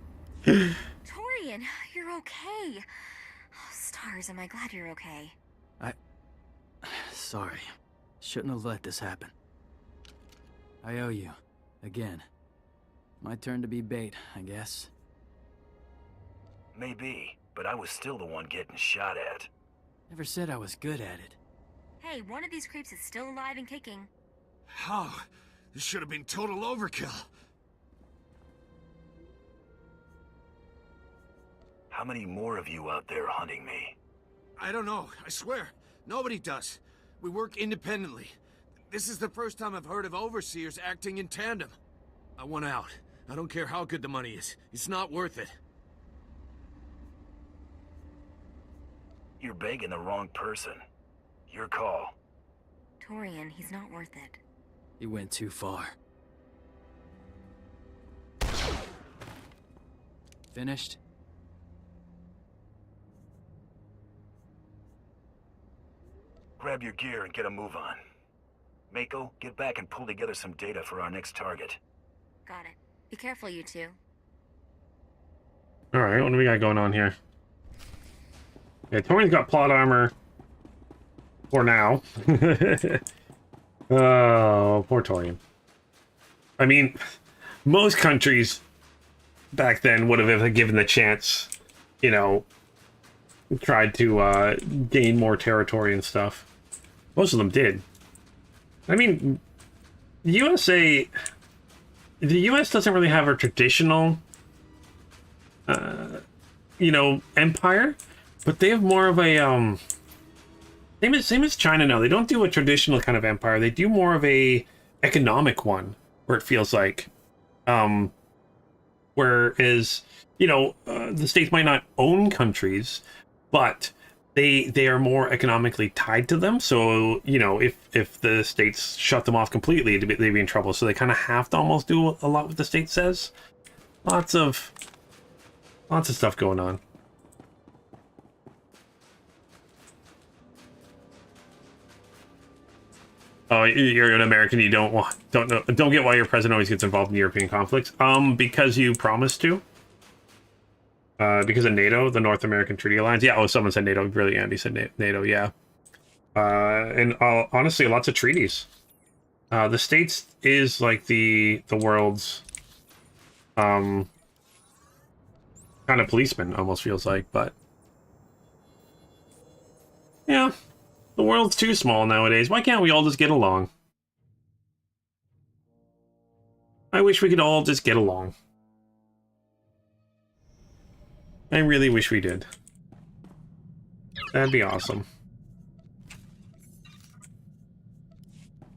you're okay. Oh, stars, am I glad you're okay. Sorry. Shouldn't have let this happen. I owe you. Again. My turn to be bait, I guess. Maybe, but I was still the one getting shot at. Never said I was good at it. Hey, one of these creeps is still alive and kicking. How? This should have been total overkill. How many more of you out there hunting me? I don't know, I swear. Nobody does. We work independently. This is the first time I've heard of Overseers acting in tandem. I want out. I don't care how good the money is. It's not worth it. You're begging the wrong person. Your call. Torian, he's not worth it. He went too far. Finished? Grab your gear and get a move on. Mako, get back and pull together some data for our next target. Got it. Be careful, you two. Alright, what do we got going on here? Yeah, Torian's got plot armor. For now. Oh, poor Torian. I mean, most countries back then would have, if given the chance, you know, tried to gain more territory and stuff. Most of them did. I mean, the US doesn't really have a traditional, you know, empire, but they have more of a, same as China now. They don't do a traditional kind of empire. They do more of a economic one, where it feels like, whereas, you know, the states might not own countries, but they are more economically tied to them. So, you know, if the states shut them off completely, they'd be in trouble. So they kind of have to almost do a lot what the state says. Lots of stuff going on. Oh, you're an American. You don't get why your president always gets involved in European conflicts. Because you promised to. Because of NATO, the North American Treaty Alliance. Yeah. Oh, someone said NATO. Really, Andy said NATO. Yeah. And honestly, lots of treaties. The States is like the world's kind of policeman, almost feels like, but yeah, the world's too small nowadays. Why can't we all just get along? I wish we could all just get along. I really wish we did. That'd be awesome.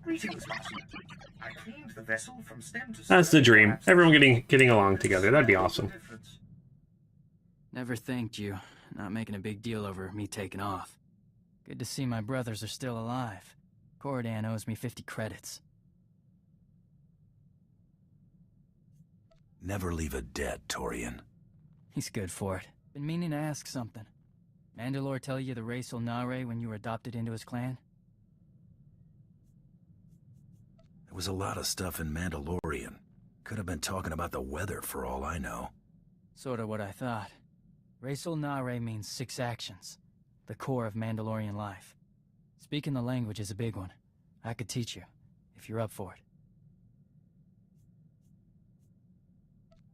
Greetings, Martin. I cleaned the vessel from stem to That's the stern. dream. Everyone getting along together. That'd be awesome. Never thanked you. Not making a big deal over me taking off. Good to see my brothers are still alive. Cordan owes me 50 credits. Never leave a debt, Torian. He's good for it. Been meaning to ask something. Mandalore tell you the racial Nare when you were adopted into his clan? There was a lot of stuff in Mandalorian. Could have been talking about the weather for all I know. Sorta what I thought. Racial Nare means 6 actions. The core of Mandalorian life. Speaking the language is a big one. I could teach you, if you're up for it.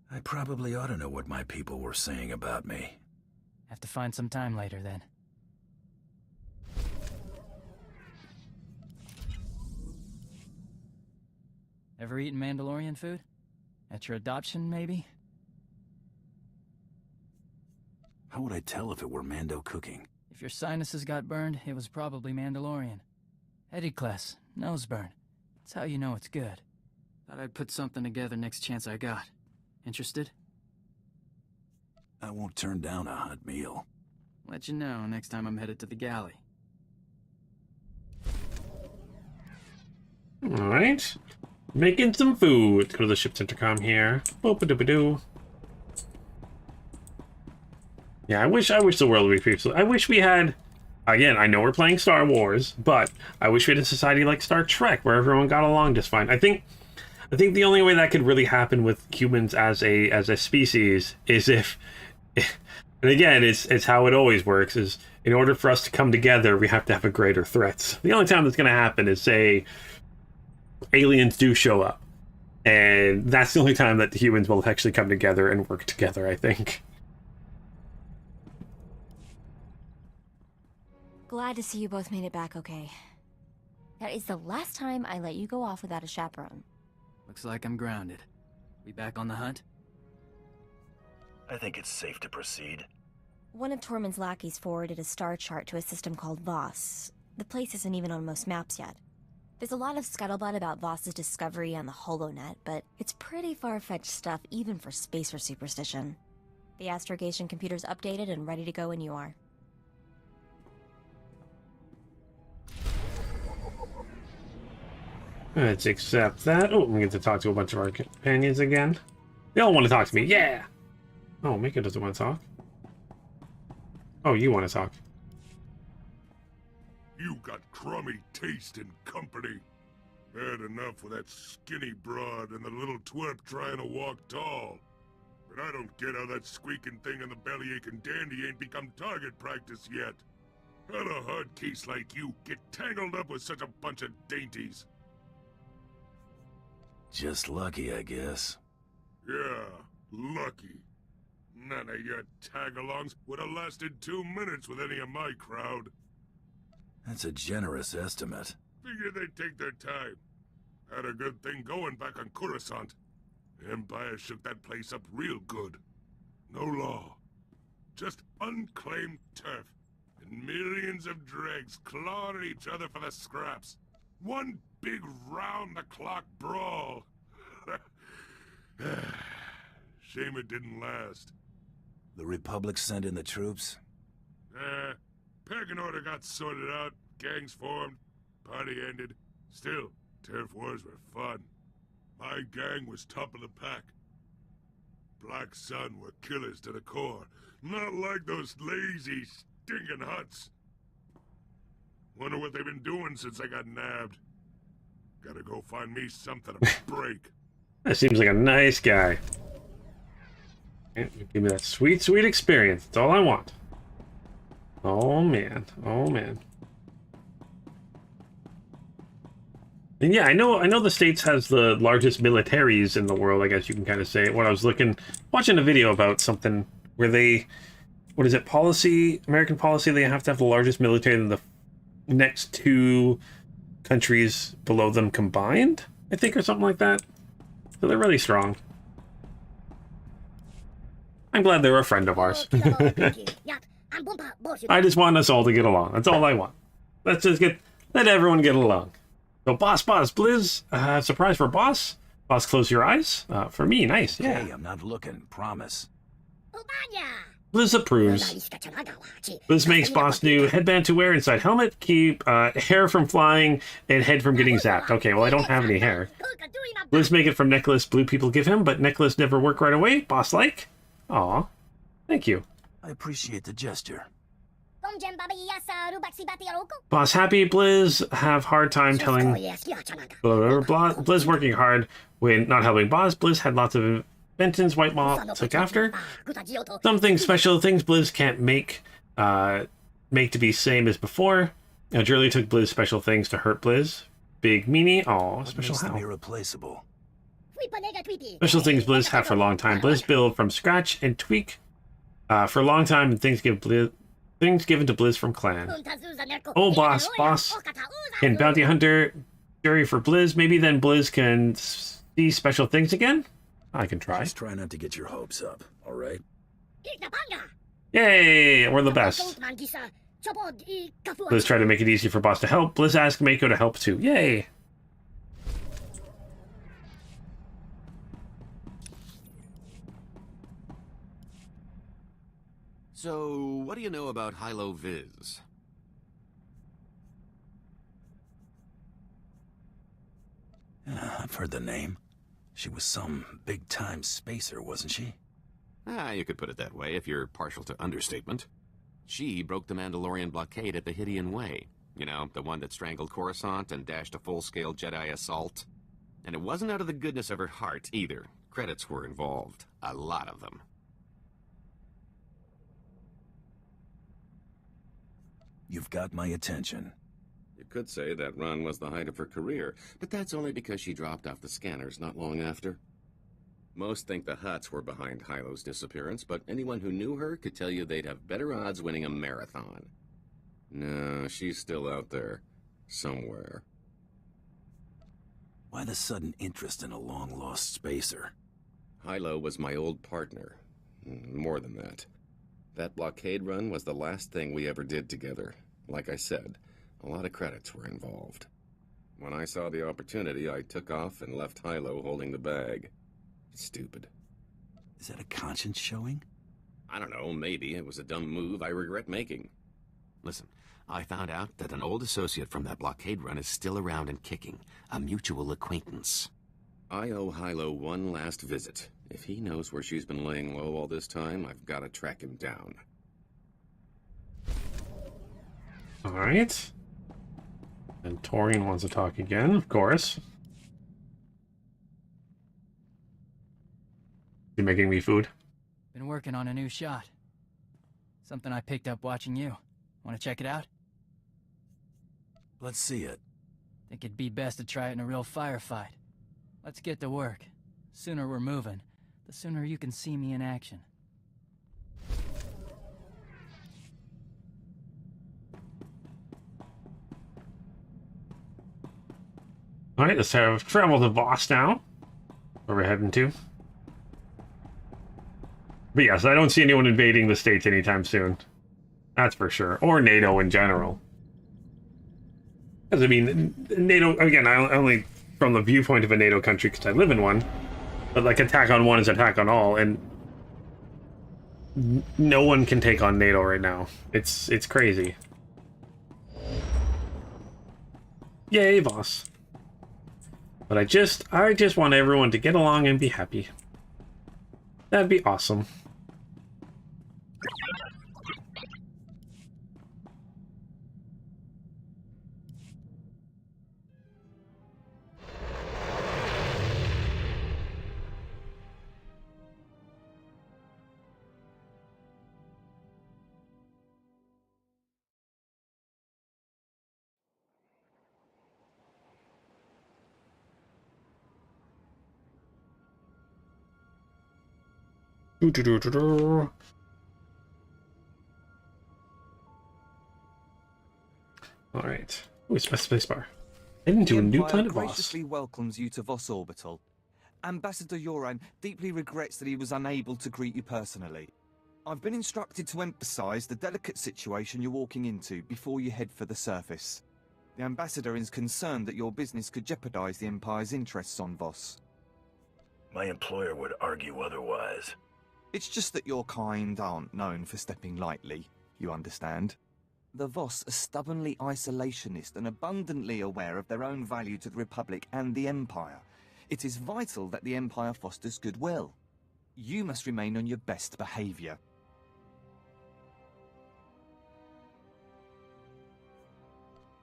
I probably ought to know what my people were saying about me. Have to find some time later, then. Ever eaten Mandalorian food? At your adoption, maybe? How would I tell if it were Mando cooking? If your sinuses got burned, it was probably Mandalorian. Edicles, nose burn. That's how you know it's good. Thought I'd put something together next chance I got. Interested? I won't turn down a hot meal. Let you know next time I'm headed to the galley. Alright. Making some food. Let's go to the ship's intercom here. Boop-a-doop-a-doo. Yeah, I wish the world would be peaceful. I wish we had... Again, I know we're playing Star Wars, but I wish we had a society like Star Trek where everyone got along just fine. I think the only way that could really happen with humans as a species is if... And again, it's how it always works, is in order for us to come together, we have to have a greater threat. The only time that's going to happen is, say, aliens do show up. And that's the only time that the humans will actually come together and work together, I think. Glad to see you both made it back okay. That is the last time I let you go off without a chaperone. Looks like I'm grounded. We back on the hunt? I think it's safe to proceed. One of Tormund's lackeys forwarded a star chart to a system called Voss. The place isn't even on most maps yet. There's a lot of scuttlebutt about Voss's discovery on the HoloNet, but it's pretty far-fetched stuff even for spacer superstition. The astrogation computer's updated and ready to go when you are. Let's accept that. Oh, we get to talk to a bunch of our companions again. They all want to talk to me. Yeah! Oh, Mika doesn't want to talk. Oh, you want to talk. You got crummy taste in company. Had enough with that skinny broad and the little twerp trying to walk tall. But I don't get how that squeaking thing in the bellyaching dandy ain't become target practice yet. How'd a hard case like you get tangled up with such a bunch of dainties? Just lucky, I guess. Yeah, lucky. None of your tag-alongs would have lasted 2 minutes with any of my crowd. That's a generous estimate. Figured they'd take their time. Had a good thing going back on Coruscant. Empire shook that place up real good. No law. Just unclaimed turf. And millions of dregs clawing at each other for the scraps. One big round-the-clock brawl. Shame it didn't last. The Republic sent in the troops? Pecking order got sorted out, gangs formed, party ended. Still, turf wars were fun. My gang was top of the pack. Black Sun were killers to the core. Not like those lazy, stinking huts. Wonder what they've been doing since I got nabbed. Gotta go find me something to break. That seems like a nice guy. Give me that sweet, sweet experience. That's all I want. Oh man. Oh man. And yeah, I know the States has the largest militaries in the world, I guess you can kind of say. When I was watching a video about something where they, what is it, American policy, they have to have the largest military than the next two countries below them combined, I think, or something like that. So they're really strong. I'm glad they're a friend of ours. I just want us all to get along. That's all I want. Let's just let everyone get along. So boss, Blizz, surprise for boss. Boss, close your eyes. For me, nice, yeah. Hey, I'm not looking, promise. Blizz approves. Blizz makes boss new headband to wear inside helmet, keep hair from flying, and head from getting zapped. Okay, well, I don't have any hair. Blizz make it from necklace blue people give him, but necklace never work right away. Boss like? Aw, thank you. I appreciate the gesture. Boss happy, Blizz have hard time telling Blizz working hard when not helping boss. Blizz had lots of inventions White Maw took after. Something special things Blizz can't make to be same as before. Jurley took Blizz special things to hurt Blizz. Big meanie, aw, special how? Irreplaceable. Special things Blizz had for a long time. Blizz build from scratch and tweak for a long time, and things given to Blizz from clan. Oh, boss can bounty hunter jury for Blizz. Maybe then Blizz can see special things again. I can try. Just try not to get your hopes up, all right? Yay, we're the best. Blizz try to make it easy for boss to help. Blizz ask Mako to help too. Yay. So, what do you know about Hilo Viz? I've heard the name. She was some big-time spacer, wasn't she? You could put it that way if you're partial to understatement. She broke the Mandalorian blockade at the Hydian Way. You know, the one that strangled Coruscant and dashed a full-scale Jedi assault. And it wasn't out of the goodness of her heart, either. Credits were involved. A lot of them. You've got my attention. You could say that run was the height of her career, but that's only because she dropped off the scanners not long after. Most think the Hutts were behind Hilo's disappearance, but anyone who knew her could tell you they'd have better odds winning a marathon. No, she's still out there. Somewhere. Why the sudden interest in a long-lost spacer? Hilo was my old partner. More than that. That blockade run was the last thing we ever did together. Like I said, a lot of credits were involved. When I saw the opportunity, I took off and left Hilo holding the bag. Stupid. Is that a conscience showing? I don't know, maybe. It was a dumb move I regret making. Listen, I found out that an old associate from that blockade run is still around and kicking. A mutual acquaintance. I owe Hilo one last visit. If he knows where she's been laying low all this time, I've got to track him down. Alright. And Torian wants to talk again, of course. You making me food? Been working on a new shot. Something I picked up watching you. Want to check it out? Let's see it. Think it'd be best to try it in a real firefight. Let's get to work. Sooner we're moving, the sooner you can see me in action. Alright, let's have travel to Voss now. Where we're heading to. But yes, I don't see anyone invading the States anytime soon. That's for sure. Or NATO in general. Because, I mean, NATO, again, I only from the viewpoint of a NATO country because I live in one. But, like, attack on one is attack on all, and no one can take on NATO right now. It's crazy. Yay, boss. But I just want everyone to get along and be happy. That'd be awesome. Doo-doo-doo-doo-doo. All right. Oh, it's my spacebar. Into a new planet boss. graciously welcomes you to Voss Orbital. Ambassador Yoran deeply regrets that he was unable to greet you personally. I've been instructed to emphasize the delicate situation you're walking into before you head for the surface. The Ambassador is concerned that your business could jeopardize the Empire's interests on Voss. My employer would argue otherwise. It's just that your kind aren't known for stepping lightly, you understand? The Voss are stubbornly isolationist and abundantly aware of their own value to the Republic and the Empire. It is vital that the Empire fosters goodwill. You must remain on your best behavior.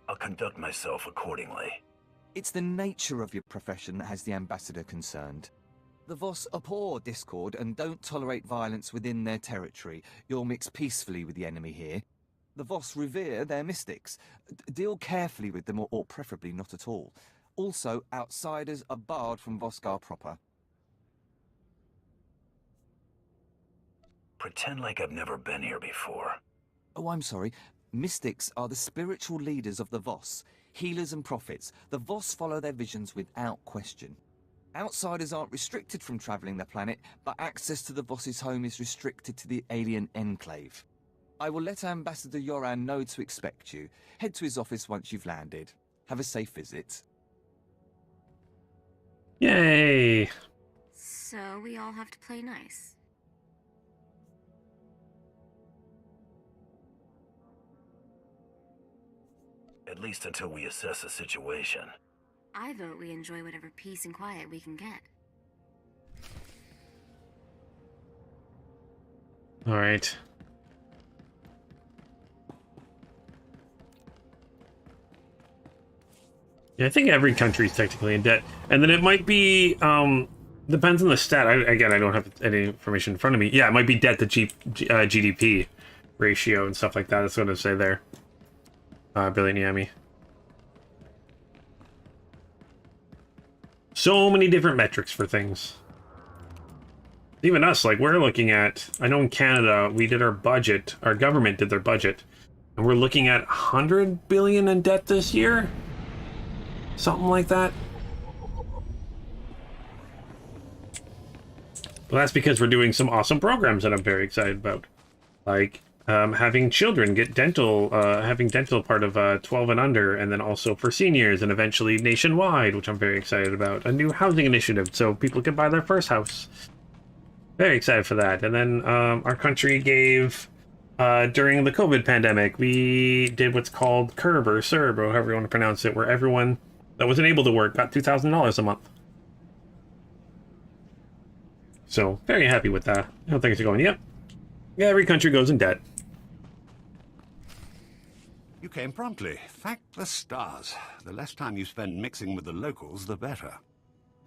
I'll conduct myself accordingly. It's the nature of your profession that has the Ambassador concerned. The Voss abhor discord and don't tolerate violence within their territory. You'll mix peacefully with the enemy here. The Voss revere their mystics. Deal carefully with them, or preferably not at all. Also, outsiders are barred from Voskar proper. Pretend like I've never been here before. Oh, I'm sorry. Mystics are the spiritual leaders of the Voss, healers and prophets. The Voss follow their visions without question. Outsiders aren't restricted from traveling the planet, but access to the Voss's home is restricted to the alien enclave. I will let Ambassador Yoran know to expect you. Head to his office once you've landed. Have a safe visit. Yay! So we all have to play nice. At least until we assess the situation. I vote we enjoy whatever peace and quiet we can get. All right. Yeah, I think every country is technically in debt, and then it might be depends on the stat. I don't have any information in front of me. Yeah, it might be debt to GDP ratio and stuff like that. That's what I say there. Billy Niami. So many different metrics for things. Even us, like, we're looking at, I know in Canada, we did our budget, our government did their budget, and we're looking at 100 billion in debt this year? Something like that. Well, that's because we're doing some awesome programs that I'm very excited about. Like, having children get dental, having dental part of 12 and under, and then also for seniors, and eventually nationwide, which I'm very excited about. A new housing initiative, so people can buy their first house. Very excited for that. And then our country gave, during the COVID pandemic, we did what's called CURB or CERB, or however you want to pronounce it, where everyone that wasn't able to work got $2,000 a month. So, very happy with that. I don't think it's going, yep. Yeah, every country goes in debt. You came promptly. Thank the stars. The less time you spend mixing with the locals, the better.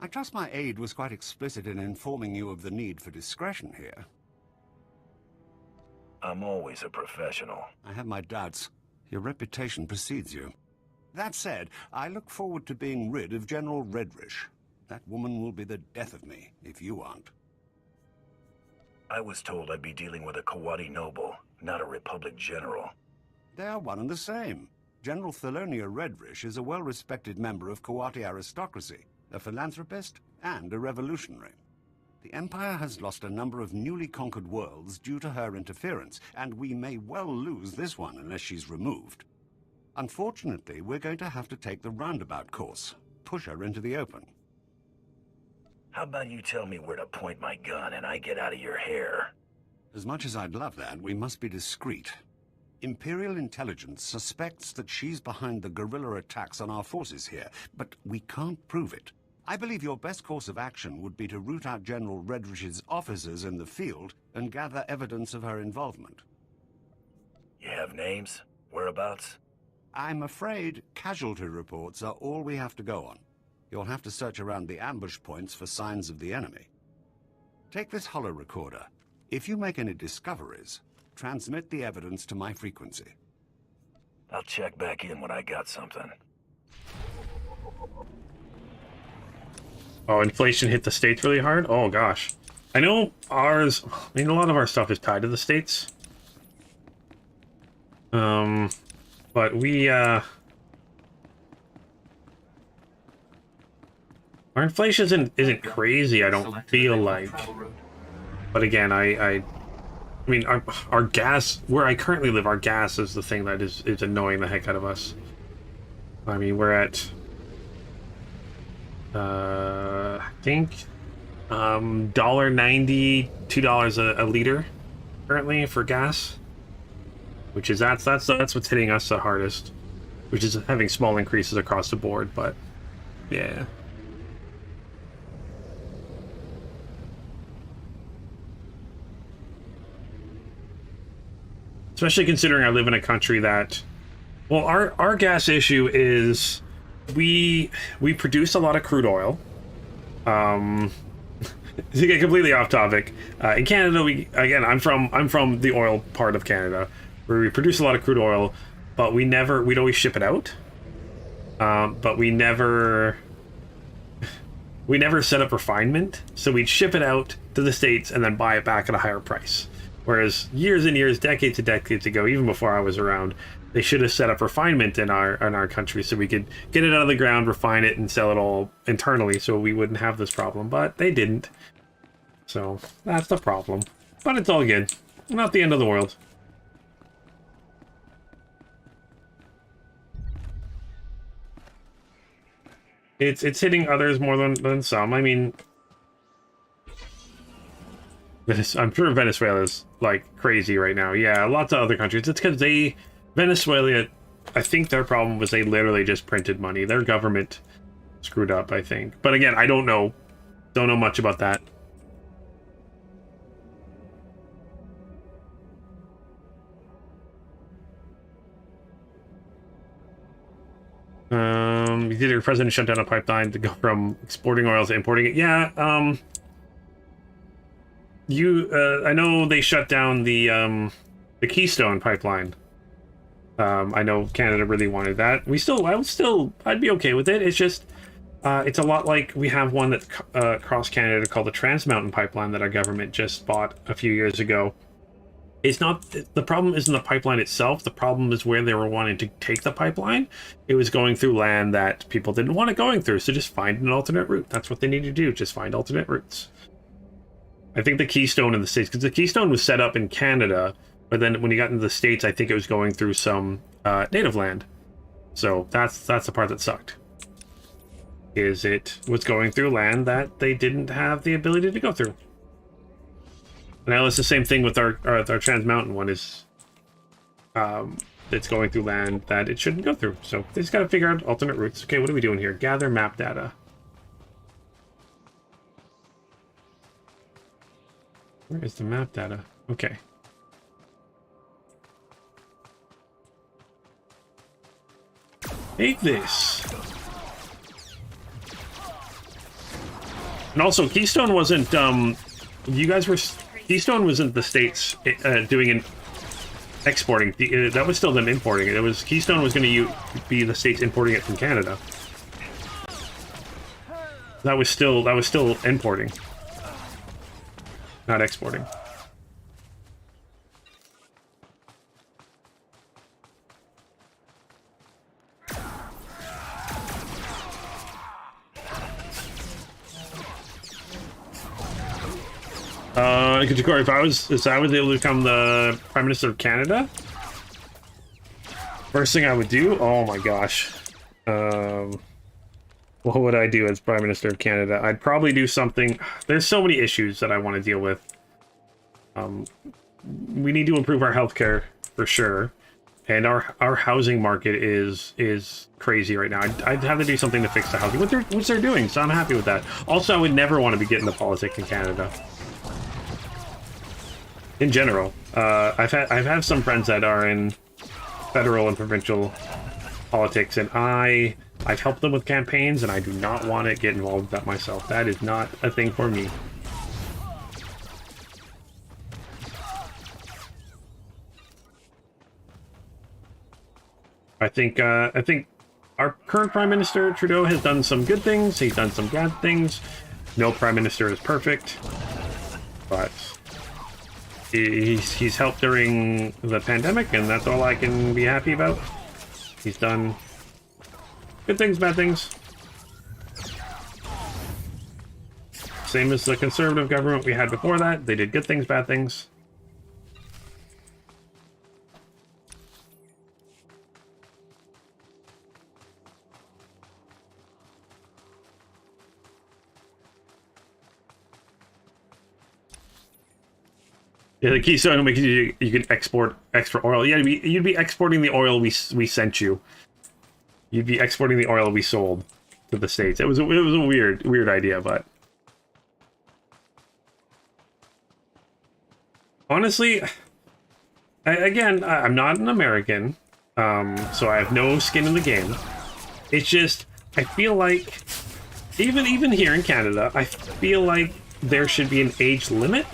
I trust my aide was quite explicit in informing you of the need for discretion here. I'm always a professional. I have my doubts. Your reputation precedes you. That said, I look forward to being rid of General Redrish. That woman will be the death of me, if you aren't. I was told I'd be dealing with a Kawati noble, not a Republic general. They are one and the same. General Thelonia Redrish is a well-respected member of Kawati aristocracy, a philanthropist, and a revolutionary. The Empire has lost a number of newly conquered worlds due to her interference, and we may well lose this one unless she's removed. Unfortunately, we're going to have to take the roundabout course, push her into the open. How about you tell me where to point my gun and I get out of your hair? As much as I'd love that, we must be discreet. Imperial intelligence suspects that she's behind the guerrilla attacks on our forces here, but we can't prove it. I believe your best course of action would be to root out General Redrish's officers in the field and gather evidence of her involvement. You have names? Whereabouts? I'm afraid casualty reports are all we have to go on. You'll have to search around the ambush points for signs of the enemy. Take this holo recorder. If you make any discoveries, transmit the evidence to my frequency. I'll check back in when I got something. Oh, inflation hit the States really hard? Oh, gosh. I know ours, I mean, a lot of our stuff is tied to the States. But we, our inflation isn't crazy, I don't feel like. But again, I mean, our gas, where I currently live, our gas is the thing that is annoying the heck out of us. I mean, we're at, I think, $1.90, $2 a liter currently for gas, which is that's what's hitting us the hardest, which is having small increases across the board, but yeah. Especially considering I live in a country that, well, our gas issue is we produce a lot of crude oil. To get completely off topic, in Canada, I'm from the oil part of Canada, where we produce a lot of crude oil, but we'd always ship it out. But we never set up refinement, so we'd ship it out to the States and then buy it back at a higher price. Whereas years and years, decades and decades ago, even before I was around, they should have set up refinement in our country so we could get it out of the ground, refine it, and sell it all internally, so we wouldn't have this problem. But they didn't, so that's the problem. But it's all good. Not the end of the world. It's hitting others more than some. I mean, I'm sure Venezuela's like crazy right now. Yeah, lots of other countries. It's because Venezuela, I think their problem was they literally just printed money. Their government screwed up, I think. But again, I don't know much about that. Did your president shut down a pipeline to go from exporting oil to importing it? Yeah, I know they shut down the Keystone pipeline. I know Canada really wanted that. I'd be okay with it. It's just, it's a lot like we have one that's across Canada called the Trans Mountain Pipeline that our government just bought a few years ago. It's not, the problem isn't the pipeline itself. The problem is where they were wanting to take the pipeline. It was going through land that people didn't want it going through. So just find an alternate route. That's what they need to do. Just find alternate routes. I think the Keystone in the States, because the Keystone was set up in Canada, but then when you got into the States, I think it was going through some native land. So that's the part that sucked. Is it was going through land that they didn't have the ability to go through. Now it's the same thing with our Trans Mountain one is it's going through land that it shouldn't go through. So they just got to figure out alternate routes. Okay, what are we doing here? Gather map data. Where is the map data? Okay. Take this. And also, Keystone wasn't, Keystone wasn't the States doing an exporting. That was still them importing it. It was, Keystone was going to be the States importing it from Canada. That was still importing. Not exporting. Kajikori, if I was able to become the Prime Minister of Canada, first thing I would do, oh my gosh, what would I do as Prime Minister of Canada? I'd probably do something. There's so many issues that I want to deal with. We need to improve our healthcare for sure, and our housing market is crazy right now. I'd have to do something to fix the housing, which they're doing, so I'm happy with that. Also, I would never want to be getting into politics in Canada. In general, I've had some friends that are in federal and provincial politics, and I've helped them with campaigns, and I do not want to get involved with that myself. That is not a thing for me. I think our current Prime Minister Trudeau has done some good things. He's done some bad things. No Prime Minister is perfect. but he's helped during the pandemic, and that's all I can be happy about. He's done good things, bad things. Same as the conservative government we had before that. They did good things, bad things. Yeah, the keystone makes you can export extra oil. Yeah, you'd be exporting the oil we sent you. You'd be exporting the oil we sold to the States. It was a weird idea, but honestly, I'm not an American, so I have no skin in the game. It's just I feel like even here in Canada, I feel like there should be an age limit.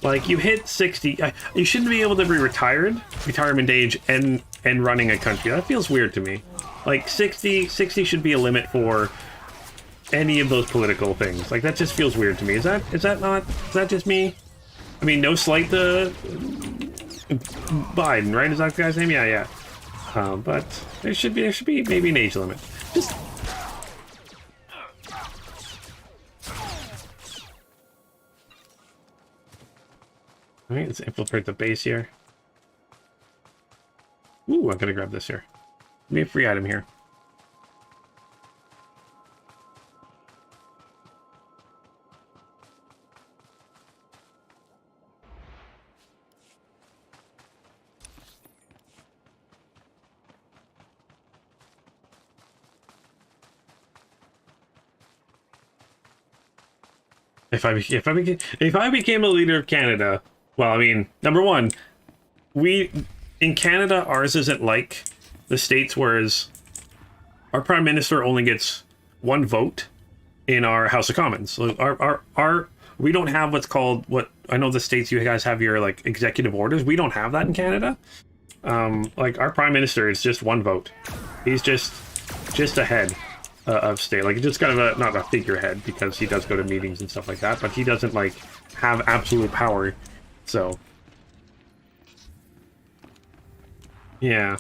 Like, you hit 60, you shouldn't be able to be retirement age, and running a country. That feels weird to me. Like, 60 should be a limit for any of those political things. Like, that just feels weird to me. Is that just me? I mean, no slight to Biden, right? Is that the guy's name? Yeah. But there should be maybe an age limit. Just... Alright, let's infiltrate the base here. Ooh, I'm gonna grab this here. Give me a free item here. If I became a leader of Canada, well, I mean, number one, in Canada, ours isn't like the States, whereas our Prime Minister only gets one vote in our House of Commons. So we don't have what's called, what I know the States, you guys have your like executive orders. We don't have that in Canada. Like, our Prime Minister is just one vote. He's just a head of state. Like, just kind of not a figurehead, because he does go to meetings and stuff like that, but he doesn't like have absolute power. So, yeah.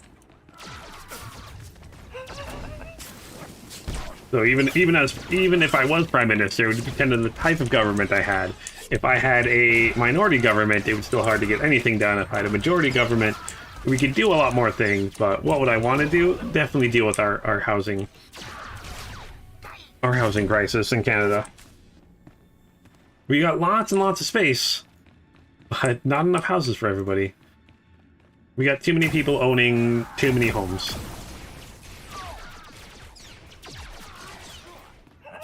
So even if I was Prime Minister, it would depend on the type of government I had. If I had a minority government, it was still hard to get anything done. If I had a majority government, we could do a lot more things. But what would I want to do? Definitely deal with our housing crisis in Canada. We got lots and lots of space, but not enough houses for everybody. We got too many people owning too many homes.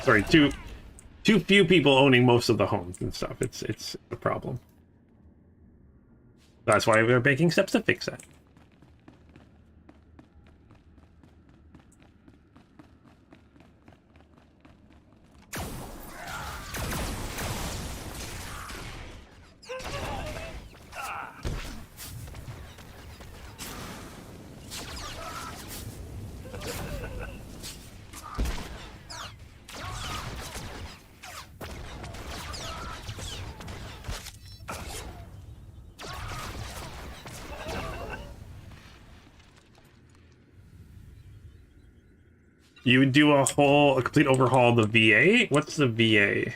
Sorry, too few people owning most of the homes and stuff. It's a problem. That's why we're making steps to fix that. You would do a complete overhaul of the VA? What's the VA?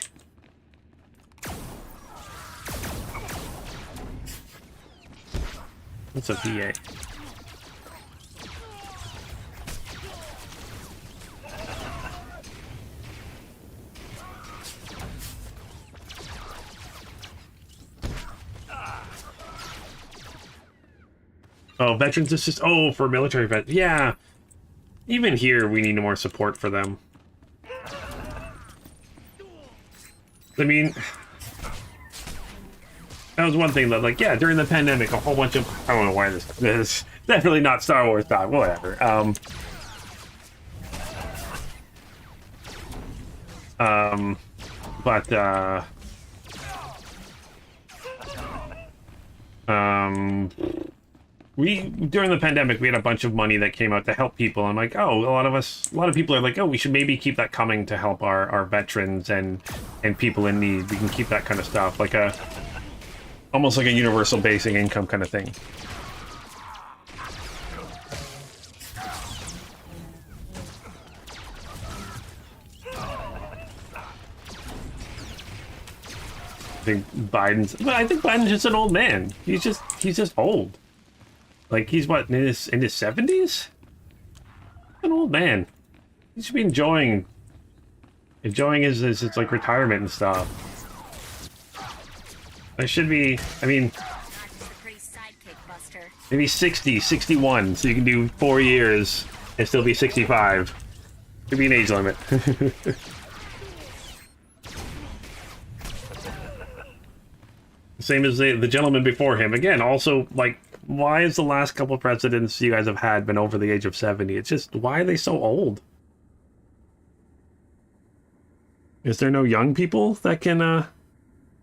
What's a VA? Oh, Veterans Assist. Oh, for military vets. Yeah. Even here, we need more support for them. I mean, that was one thing that, like, yeah, during the pandemic, a whole bunch of, I don't know why this is definitely not Star Wars talk, whatever. During the pandemic, we had a bunch of money that came out to help people. I'm like, oh, a lot of people are like, oh, we should maybe keep that coming to help our veterans and people in need. We can keep that kind of stuff. Like Almost like a universal basic income kind of thing. I think Biden's just an old man. He's just old. Like, he's what, in his 70s? An old man. He should be enjoying his like retirement and stuff. I should be, I mean, maybe 60, 61, so you can do 4 years and still be 65. Could be an age limit. Same as the gentleman before him. Again, also, like, why is the last couple of presidents you guys have had been over the age of 70? It's just, why are they so old? Is there no young people that can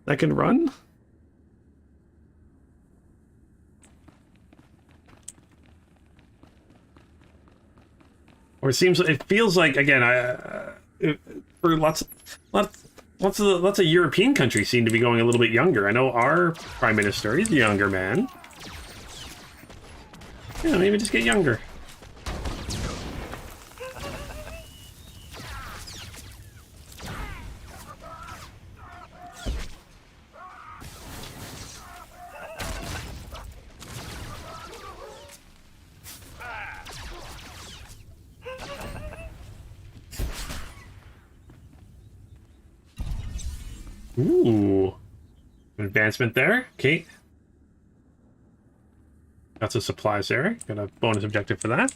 run? Or it feels like, again, for lots of European countries seem to be going a little bit younger. I know our prime minister, he's a younger man. Yeah, maybe just get younger. Ooh. An advancement there. Okay. Got some supplies there. Got a bonus objective for that.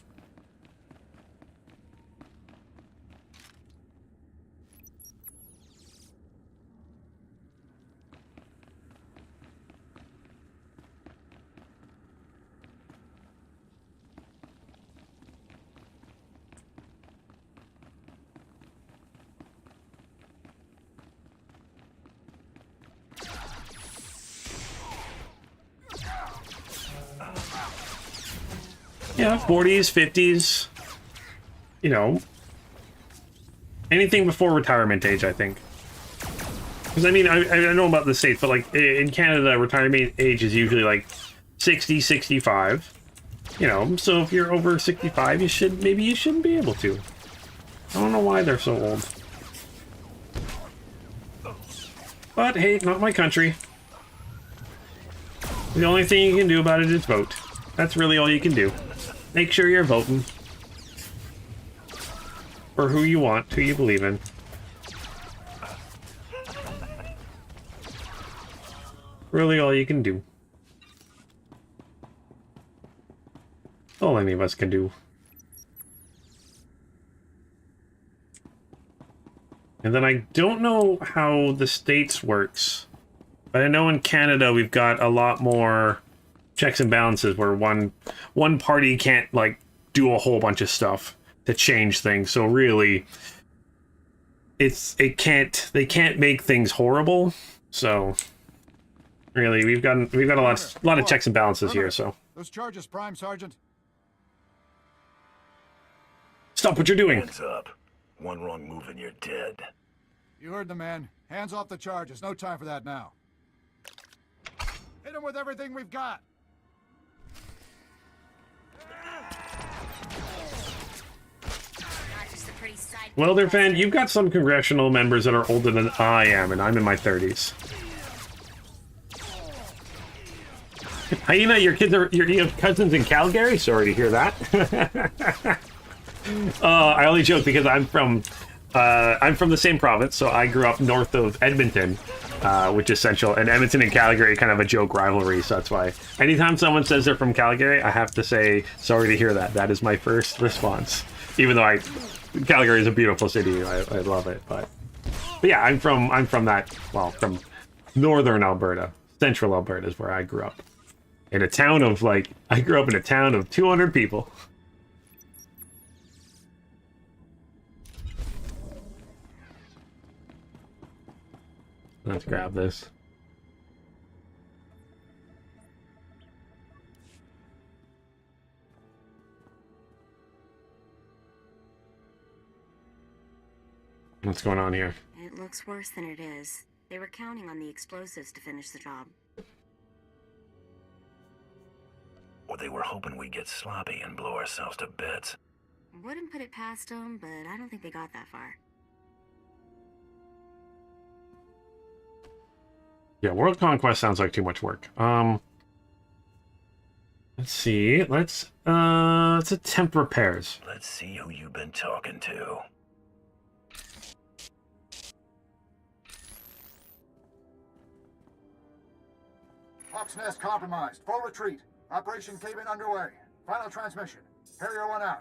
Yeah, 40s, 50s, you know, anything before retirement age, I think. Because, I mean, I know about the States, but, like, in Canada, retirement age is usually, like, 60, 65, you know, so if you're over 65, maybe you shouldn't be able to. I don't know why they're so old. But, hey, not my country. The only thing you can do about it is vote. That's really all you can do. Make sure you're voting for who you want, who you believe in. Really all you can do. All any of us can do. And then I don't know how the States works, but I know in Canada we've got a lot more checks and balances where one party can't, like, do a whole bunch of stuff to change things. So really, they can't make things horrible. So really, we've got a lot of checks and balances here. So those charges, Prime Sergeant. Stop what you're doing. Hands up. One wrong move and you're dead. You heard the man. Hands off the charges. No time for that now. Hit him with everything we've got. Well, there, Fan, you've got some congressional members that are older than I am, and I'm in my 30s. Hyena, you have cousins in Calgary? Sorry to hear that. I only joke because I'm from the same province, so I grew up north of Edmonton, which is central, and Edmonton and Calgary are kind of a joke rivalry, so that's why anytime someone says they're from Calgary, I have to say, sorry to hear that. That is my first response. Even though Calgary is a beautiful city, I love it, but yeah, I'm from that, well, from northern Alberta. Central Alberta is where I grew up. In a town of, like, I grew up in a town of 200 people. Let's grab this. What's going on here? It looks worse than it is. They were counting on the explosives to finish the job. Or they were hoping we'd get sloppy and blow ourselves to bits. Wouldn't put it past them, but I don't think they got that far. Yeah, world conquest sounds like too much work. Let's see. Let's attempt repairs. Let's see who you've been talking to. Hawk's Nest compromised. Full retreat. Operation Cave-In underway. Final transmission. Harrier 1 out.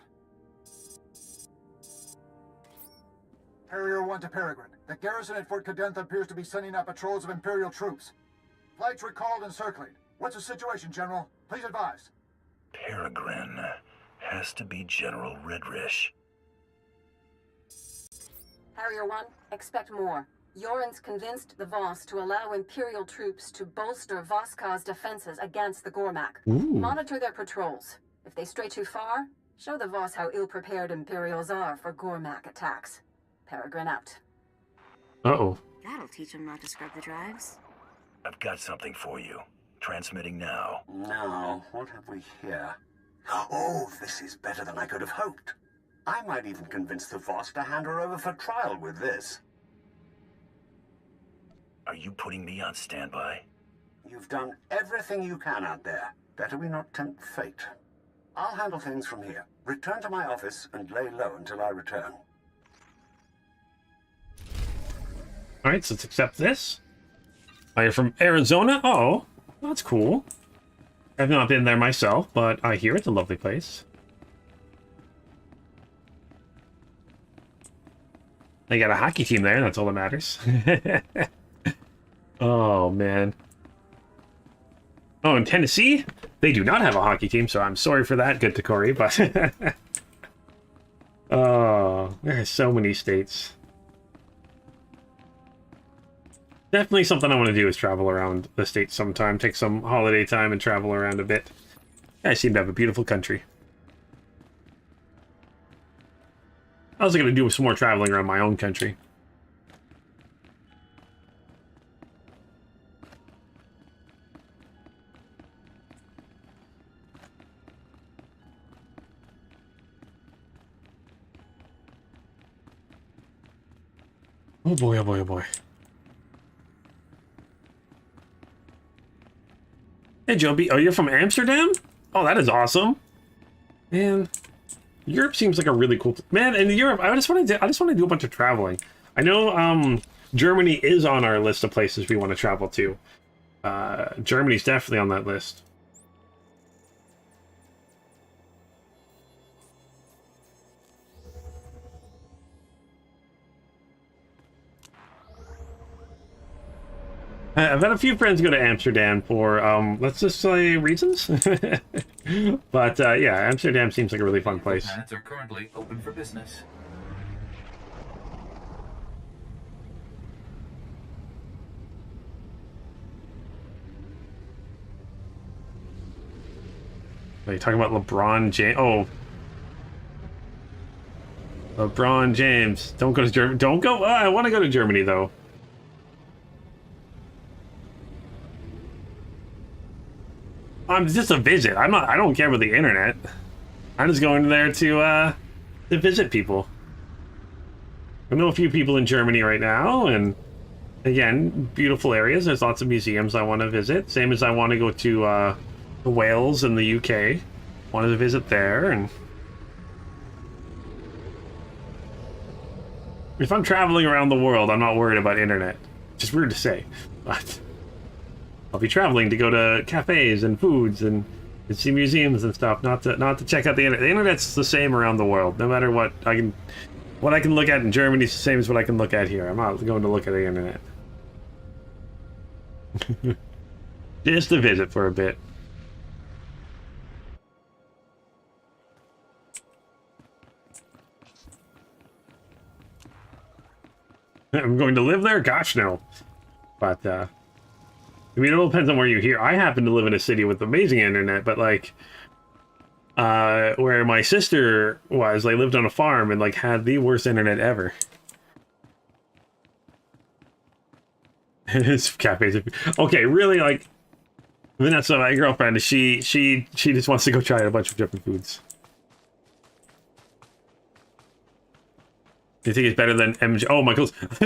Harrier 1 to Peregrine. The garrison at Fort Cadentha appears to be sending out patrols of Imperial troops. Flights recalled and circling. What's the situation, General? Please advise. Peregrine has to be General Redrish. Harrier 1, expect more. Yoren's convinced the Voss to allow Imperial troops to bolster Voskhar's defenses against the Gormak. Ooh. Monitor their patrols. If they stray too far, show the Voss how ill-prepared Imperials are for Gormak attacks. Peregrine out. Uh-oh. That'll teach them not to scrub the drives. I've got something for you. Transmitting now. Now, what have we here? Oh, this is better than I could have hoped. I might even convince the Voss to hand her over for trial with this. Are you putting me on standby? You've done everything you can out there. Better we not tempt fate. I'll handle things from here. Return to my office and lay low until I return. Alright, so let's accept this. Oh, you're from Arizona? Oh, that's cool. I've not been there myself, but I hear it's a lovely place. They got a hockey team there, that's all that matters. Oh, man. Oh, in Tennessee? They do not have a hockey team, so I'm sorry for that, good to Corey, but... Oh, there are so many states. Definitely something I want to do is travel around the States sometime. Take some holiday time and travel around a bit. I seem to have a beautiful country. I was going to do some more traveling around my own country. Oh boy, oh boy, oh boy. Hey, Joby. Oh, you're from Amsterdam? Oh, that is awesome. Man, Europe seems like a really cool... Man, in Europe, I just want to do a bunch of traveling. I know Germany is on our list of places we want to travel to. Germany's definitely on that list. I've had a few friends go to Amsterdam for, let's just say, reasons. But, yeah, Amsterdam seems like a really fun place. Planets are currently open for business. Are you talking about LeBron James? Oh. LeBron James. Don't go to Germany. Don't go. I want to go to Germany, though. Just a visit. I don't care about the internet. I'm just going there to visit people. I know a few people in Germany right now, and again, beautiful areas. There's lots of museums I want to visit. Same as I want to go to Wales in the UK. Wanted to visit there, and if I'm traveling around the world, I'm not worried about internet. Which is weird to say, but I'll be traveling to go to cafes and foods and see museums and stuff, not to check out the internet. The internet's the same around the world. No matter what I can look at in Germany is the same as what I can look at here. I'm not going to look at the internet. Just to visit for a bit. I'm going to live there? Gosh, no. But, I mean, it all depends on where you hear. I happen to live in a city with amazing internet, but, like, where my sister was, they lived on a farm and, like, had the worst internet ever. It's cafes. Okay, really, like, Vanessa, my girlfriend, she just wants to go try a bunch of different foods. Do you think it's better than MJ? Oh, Michael's. I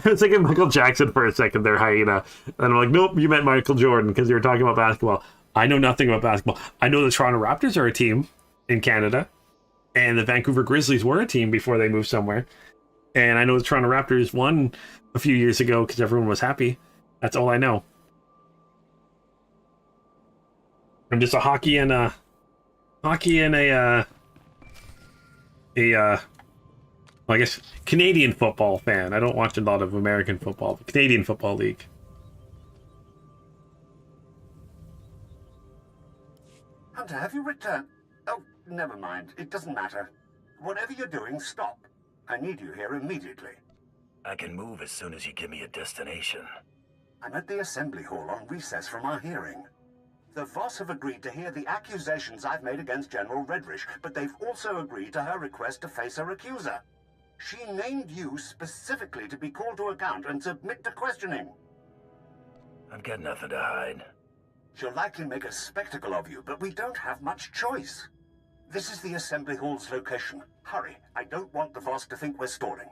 was thinking Michael Jackson for a second there, hyena. And I'm like, nope, you meant Michael Jordan because you were talking about basketball. I know nothing about basketball. I know the Toronto Raptors are a team in Canada, and the Vancouver Grizzlies were a team before they moved somewhere. And I know the Toronto Raptors won a few years ago because everyone was happy. That's all I know. I'm just a hockey and a well, I guess Canadian football fan. I don't watch a lot of American football, but Canadian Football League. Hunter, have you returned? Oh, never mind. It doesn't matter. Whatever you're doing, stop. I need you here immediately. I can move as soon as you give me a destination. I'm at the assembly hall on recess from our hearing. The Voss have agreed to hear the accusations I've made against General Redrish, but they've also agreed to her request to face her accuser. She named you specifically to be called to account and submit to questioning. I've got nothing to hide. She'll likely make a spectacle of you, but we don't have much choice. This is the assembly hall's location. Hurry, I don't want the Voss to think we're stalling.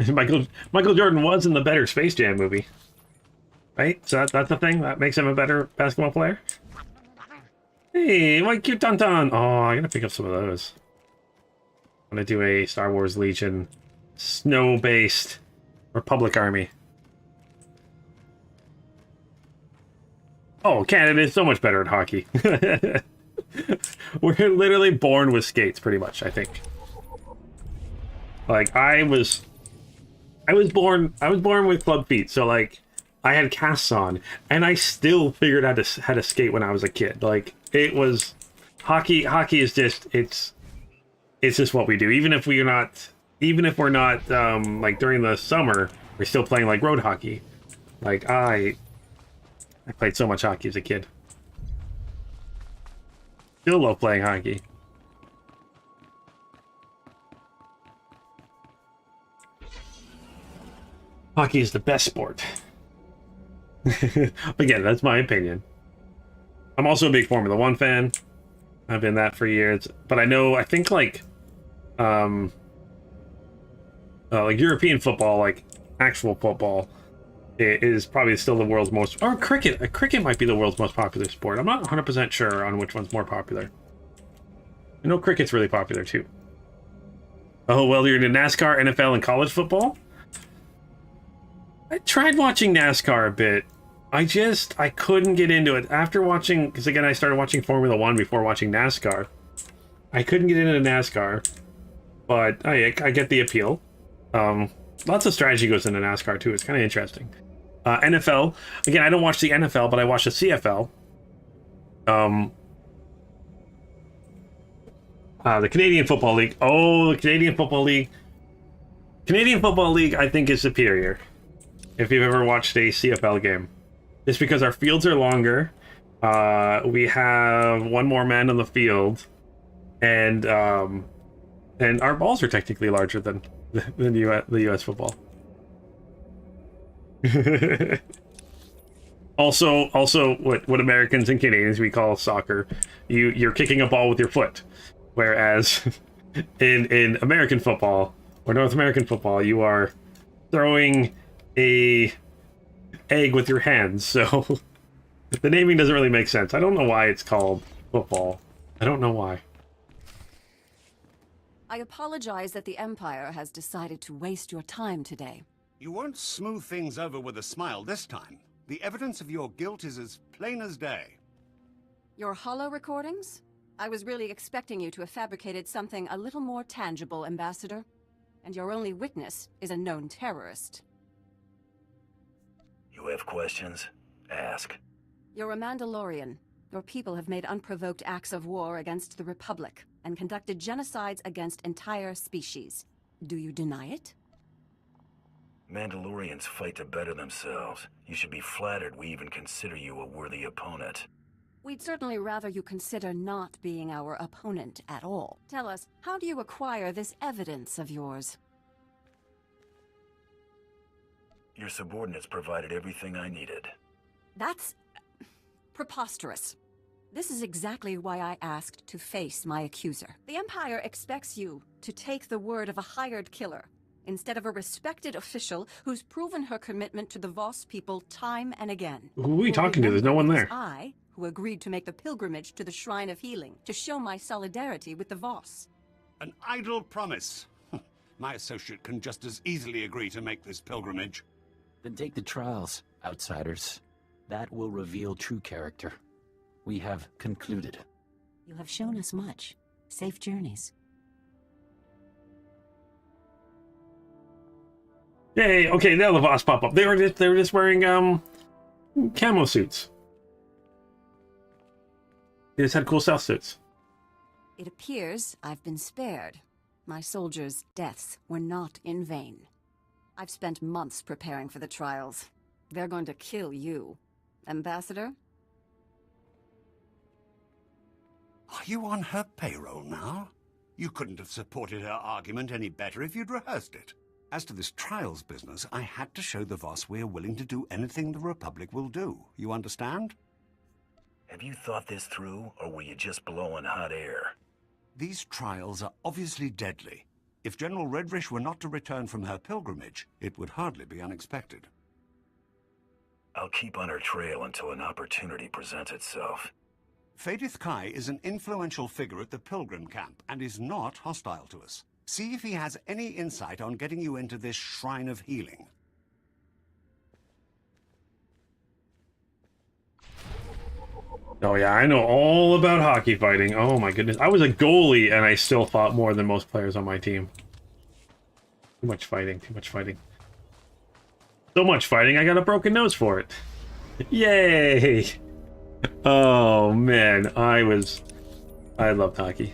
Michael Jordan was in the better Space Jam movie. Right? So that's the thing? That makes him a better basketball player? Hey, my cute Tauntaun! Oh, I'm gonna pick up some of those. I'm gonna do a Star Wars Legion snow-based Republic Army. Oh, Canada is so much better at hockey. We're literally born with skates, pretty much, I think. Like, I was born with club feet, so like I had casts on, and I still figured out how to skate when I was a kid. Like, it was hockey is just it's just what we do. Even if we're not like during the summer, we're still playing like road hockey. Like I played so much hockey as a kid. Still love playing hockey. Hockey is the best sport. Again, that's my opinion. I'm also a big Formula 1 fan. I've been that for years. But I think like European football, like actual football, is probably still the world's most... Or cricket. Cricket might be the world's most popular sport. I'm not 100% sure on which one's more popular. I know cricket's really popular too. Oh, well, you're into NASCAR, NFL, and college football? I tried watching NASCAR a bit. I couldn't get into it. After watching... Because again, I started watching Formula 1 before watching NASCAR. I couldn't get into NASCAR. But I get the appeal. Lots of strategy goes into NASCAR too. It's kind of interesting. NFL. Again, I don't watch the NFL, but I watch the CFL. The Canadian Football League. Oh, the Canadian Football League. Canadian Football League, I think, is superior. If you've ever watched a CFL game. Just because our fields are longer. We have one more man on the field. And our balls are technically larger than the US football. also what Americans and Canadians we call soccer, you're kicking a ball with your foot, whereas in American football or North American football you are throwing a egg with your hands. So the naming doesn't really make sense. I don't know why it's called football. I don't know why. I apologize that the Empire has decided to waste your time today. You won't smooth things over with a smile this time. The evidence of your guilt is as plain as day. Your holo recordings? I was really expecting you to have fabricated something a little more tangible, Ambassador. And your only witness is a known terrorist. You have questions? Ask. You're a Mandalorian. Your people have made unprovoked acts of war against the Republic and conducted genocides against entire species. Do you deny it? Mandalorians fight to better themselves. You should be flattered we even consider you a worthy opponent. We'd certainly rather you consider not being our opponent at all. Tell us, how do you acquire this evidence of yours? Your subordinates provided everything I needed. That's Preposterous. This is exactly why I asked to face my accuser. The Empire expects you to take the word of a hired killer instead of a respected official who's proven her commitment to the Voss people time and again. Who are we talking to? There's no one there. I, who agreed to make the pilgrimage to the Shrine of Healing to show my solidarity with the Voss. An idle promise. My associate can just as easily agree to make this pilgrimage. Then take the trials, outsiders. That will reveal true character. We have concluded. You have shown us much. Safe journeys. Yay! Okay, now the Voss pop up. They were just wearing camo suits. They just had cool stealth suits. It appears I've been spared. My soldiers' deaths were not in vain. I've spent months preparing for the trials. They're going to kill you. Ambassador? Are you on her payroll now? You couldn't have supported her argument any better if you'd rehearsed it. As to this trials business, I had to show the Voss we're willing to do anything the Republic will do. You understand? Have you thought this through, or were you just blowing hot air? These trials are obviously deadly. If General Redrish were not to return from her pilgrimage, it would hardly be unexpected. I'll keep on her trail until an opportunity presents itself. Fadith Kai is an influential figure at the Pilgrim camp and is not hostile to us. See if he has any insight on getting you into this Shrine of Healing. Oh yeah, I know all about hockey fighting. Oh my goodness. I was a goalie and I still fought more than most players on my team. Too much fighting, too much fighting. So much fighting, I got a broken nose for it. Yay! Oh man, I loved hockey.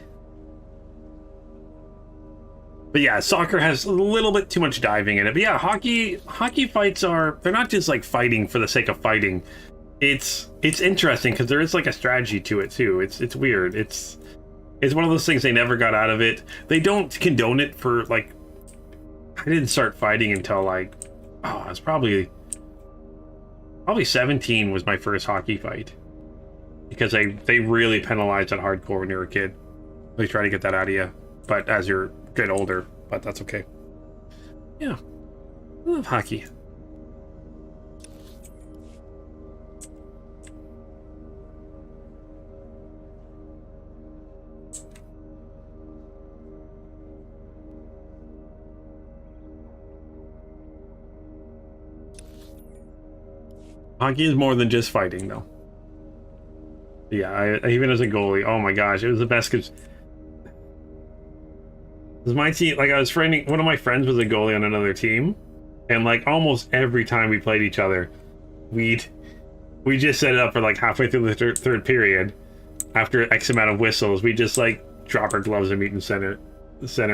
But yeah, soccer has a little bit too much diving in it. But yeah, hockey fights they're not just like fighting for the sake of fighting. It's interesting because there is like a strategy to it too. It's weird. It's one of those things they never got out of it. They don't condone it for like. I didn't start fighting until like, I was probably 17 was my first hockey fight, because they really penalized that hardcore when you were a kid. They try to get that out of you, but as you're get older, but that's okay. Yeah, I love hockey. Hockey is more than just fighting, though. Yeah, even as a goalie, oh my gosh, it was the best because my team, like I was friending, one of my friends was a goalie on another team, and like almost every time we played each other, we just set it up for like halfway through the third period. After X amount of whistles, we just like drop our gloves and meet in center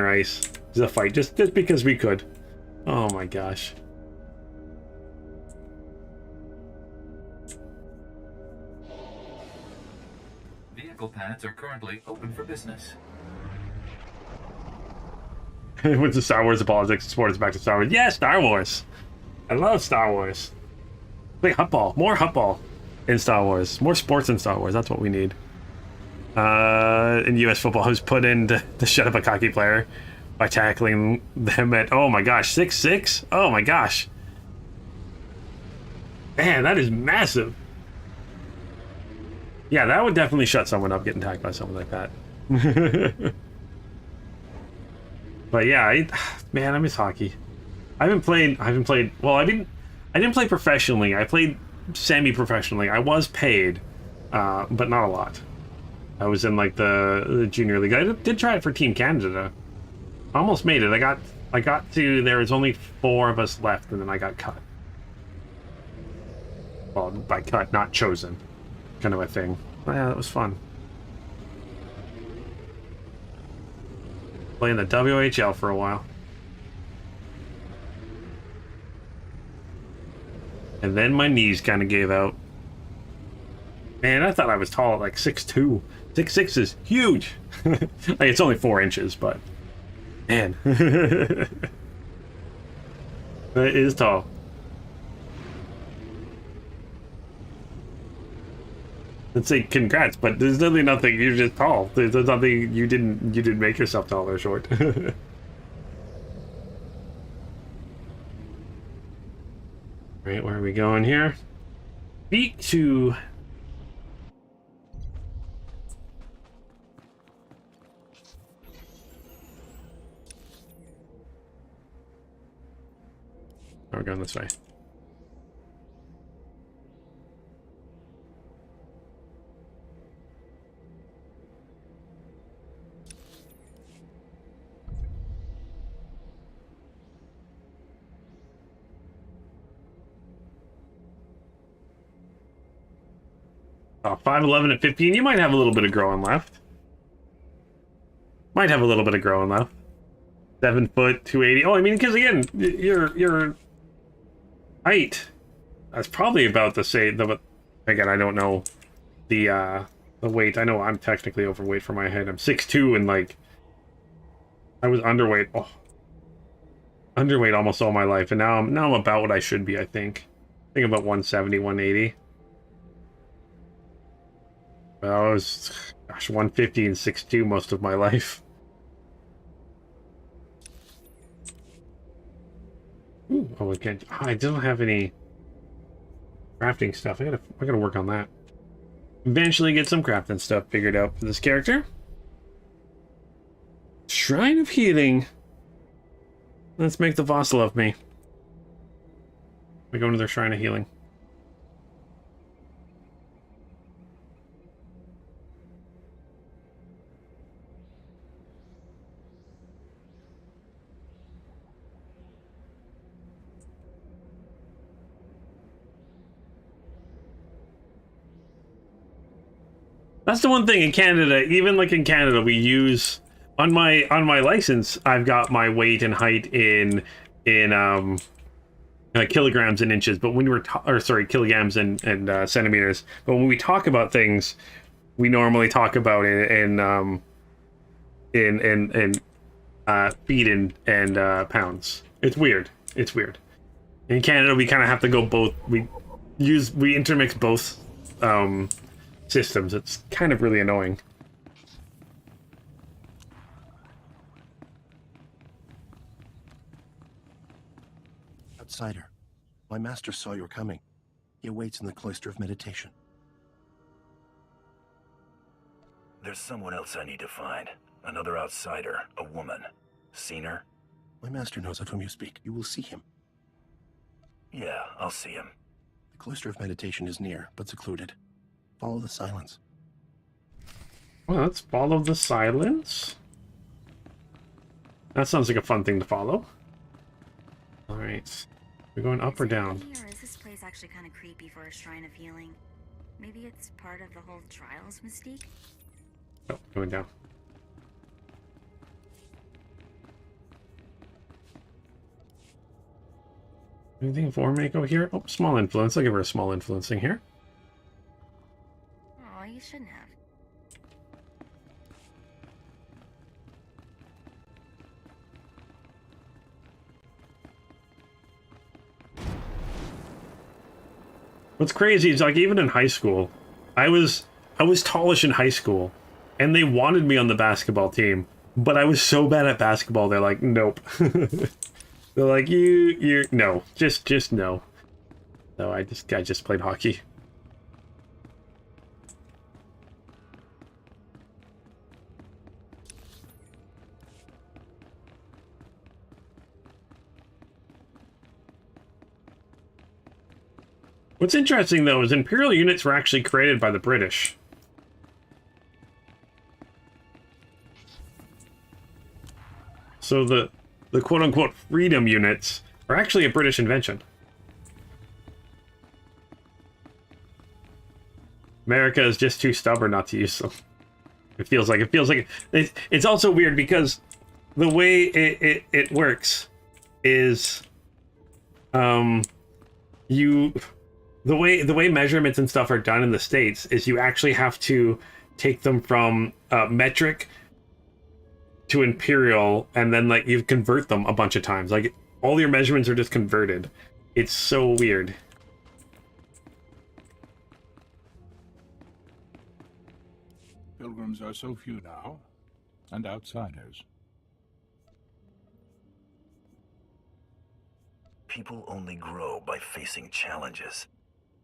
ice. It's a fight, just because we could. Oh my gosh. Vehicle paths are currently open for business. Went to Star Wars, the politics, sports, back to Star Wars. Yeah, Star Wars. I love Star Wars. Like Hutball. More Hutball in Star Wars. More sports in Star Wars. That's what we need. In U.S. football, I was put in to shut up a hockey player by tackling them at, oh my gosh, 6'6"? Oh my gosh. Man, that is massive. Yeah, that would definitely shut someone up, getting tackled by someone like that. But yeah, man, I miss hockey. I haven't played. Well, I didn't play professionally. I played semi-professionally. I was paid, but not a lot. I was in like the junior league. I did try it for Team Canada. Almost made it. I got to. There was only 4 of us left, and then I got cut. Well, by cut, not chosen, kind of a thing. But yeah, that was fun. Playing the WHL for a while. And then my knees kind of gave out. Man, I thought I was tall at like 6'2". 6'6" is huge. Like, it's only 4 inches, but man. That is tall. Let's say congrats, but there's literally nothing. You're just tall. There's nothing. You didn't make yourself tall or short. Right, where are we going here? Speak to. Oh, we're going this way. Oh, 5'11" at 15. You might have a little bit of growing left. Might have a little bit of growing left. 7 foot, 280. Oh, I mean, because again, your height. That's probably about the same. Again, I don't know the weight. I know I'm technically overweight for my height. I'm 6'2", and like I was underweight. Oh, underweight almost all my life, and now I'm about what I should be. I think about 170, 180. I was, gosh, 150 and 6'2" most of my life. Ooh, oh, again, I don't have any crafting stuff. I gotta work on that. Eventually get some crafting stuff figured out for this character. Shrine of Healing. Let's make the Voss love me. We go into their Shrine of Healing. That's the one thing in Canada, even like in Canada, we use on my license, I've got my weight and height in kilograms and inches, but when we're kilograms and centimeters. But when we talk about things, we normally talk about it in feet and pounds. It's weird. It's weird. In Canada, we kind of have to go both. We intermix both systems. It's kind of really annoying. Outsider, my master saw you were coming. He awaits in the cloister of meditation. There's someone else I need to find. Another outsider, a woman. Seen her? My master knows of whom you speak. You will see him. Yeah, I'll see him. The cloister of meditation is near, but secluded. Follow the silence. Well, let's follow the silence. That sounds like a fun thing to follow. All right. We're going up or down? Or is this place actually kind of creepy for a Shrine of Healing? Maybe it's part of the whole Trials mystique? Oh, going down. Anything for Mako here? Oh, small influence. I'll give her a small influencing here. Oh, you shouldn't have. What's crazy is, like, even in high school, I was tallish in high school, and they wanted me on the basketball team, but I was so bad at basketball. They're like, nope. They're like, no, just no. So I just played hockey. What's interesting, though, is Imperial units were actually created by the British. So the quote-unquote freedom units are actually a British invention. America is just too stubborn not to use them. It feels like it's also weird because the way it works is the way measurements and stuff are done in the States is you actually have to take them from metric to imperial, and then like you convert them a bunch of times. Like all your measurements are just converted. It's so weird. Victims are so few now, and outsiders. People only grow by facing challenges.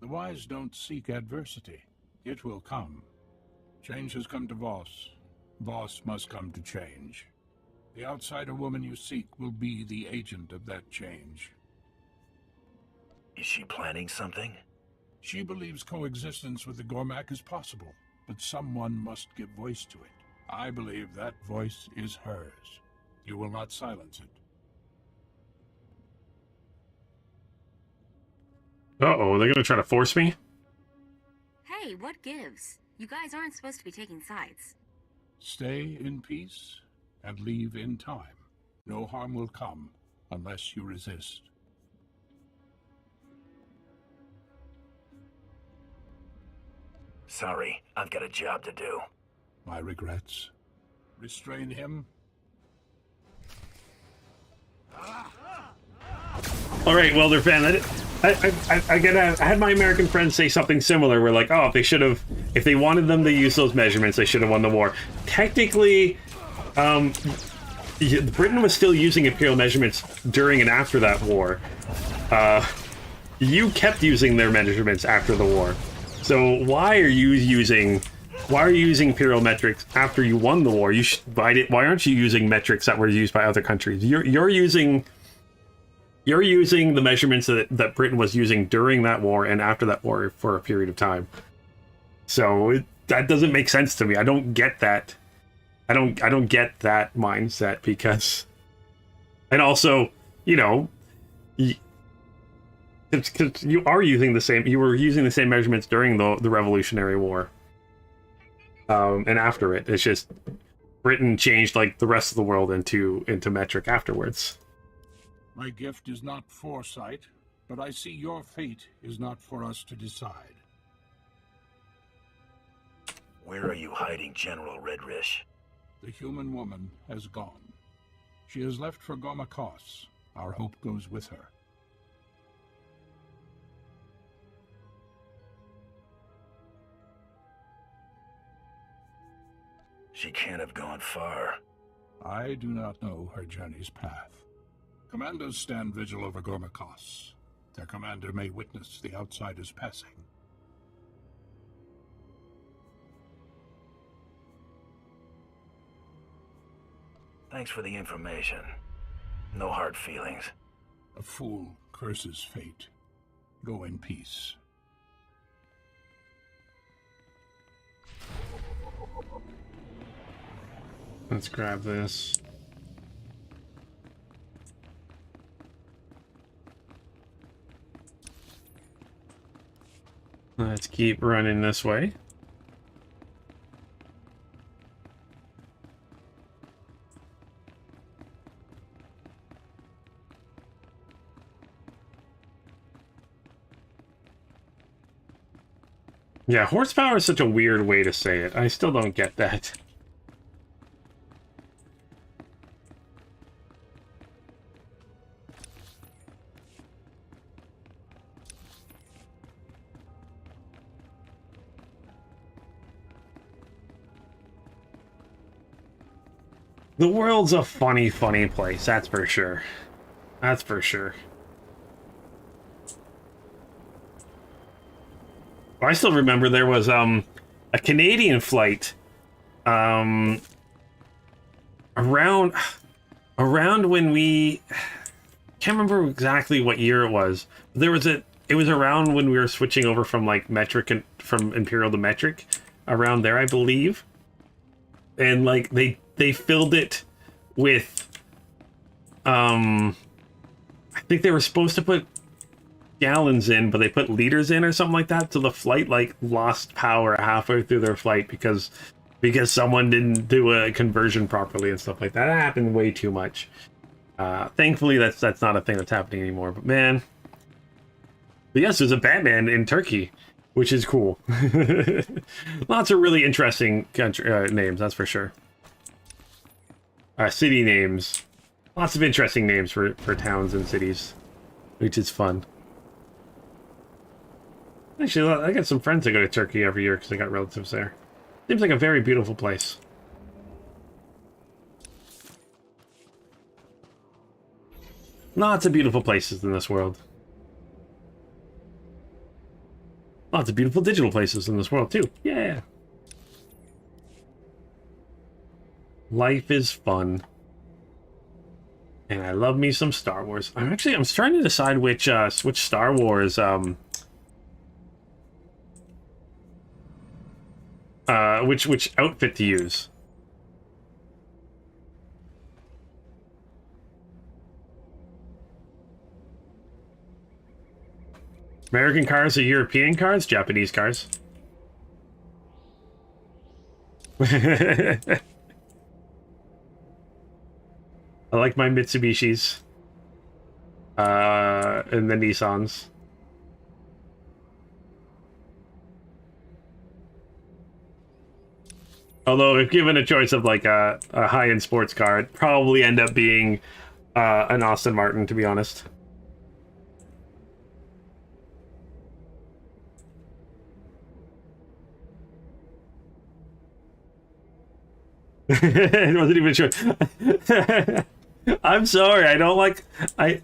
The wise don't seek adversity. It will come. Change has come to Voss. Voss must come to change. The outsider woman you seek will be the agent of that change. Is she planning something? She believes coexistence with the Gormak is possible, but someone must give voice to it. I believe that voice is hers. You will not silence it. Uh-oh, they're gonna try to force me? Hey, what gives? You guys aren't supposed to be taking sides. Stay in peace and leave in time. No harm will come unless you resist. Sorry, I've got a job to do. My regrets. Restrain him. All right, well, they're fan. I had my American friends say something similar. Where like, oh, if they wanted them to use those measurements, they should have won the war. Technically, Britain was still using imperial measurements during and after that war. You kept using their measurements after the war. So why are you using imperial metrics after you won the war? Why aren't you using metrics that were used by other countries? You're using the measurements that Britain was using during that war and after that war for a period of time. So that doesn't make sense to me. I don't get that. I don't get that mindset because, and also, you know, because you were using the same measurements during the Revolutionary War. And after it, it's just Britain changed like the rest of the world into metric afterwards. My gift is not foresight, but I see your fate is not for us to decide. Where are you hiding General Redrish? The human woman has gone. She has left for Gormakos. Our hope goes with her. She can't have gone far. I do not know her journey's path. Commandos stand vigil over Gormakos. Their commander may witness the outsiders passing. Thanks for the information. No hard feelings. A fool curses fate. Go in peace. Let's grab this. Let's keep running this way. Yeah, horsepower is such a weird way to say it. I still don't get that. The world's a funny, funny place, that's for sure. That's for sure. I still remember there was a Canadian flight around when we can't remember exactly what year it was. It was around when we were switching over from like metric and from imperial to metric, around there I believe. And like they filled it with I think they were supposed to put gallons in, but they put liters in or something like that, so the flight like lost power halfway through their flight because someone didn't do a conversion properly and stuff like that. That happened way too much. Thankfully that's not a thing that's happening anymore, but man. But yes, there's a Batman in Turkey, which is cool. Lots of really interesting country names, that's for sure. City names. Lots of interesting names for towns and cities, which is fun. Actually, I got some friends that go to Turkey every year because I got relatives there. Seems like a very beautiful place. Lots of beautiful places in this world. Lots of beautiful digital places in this world, too. Yeah. Life is fun. And I love me some Star Wars. I'm trying to decide which Star Wars which outfit to use. American cars are European cars, Japanese cars. I like my Mitsubishis. And the Nissans. Although, if given a choice of like a high-end sports car, it'd probably end up being an Aston Martin, to be honest. It wasn't even sure. I'm sorry. I don't like. I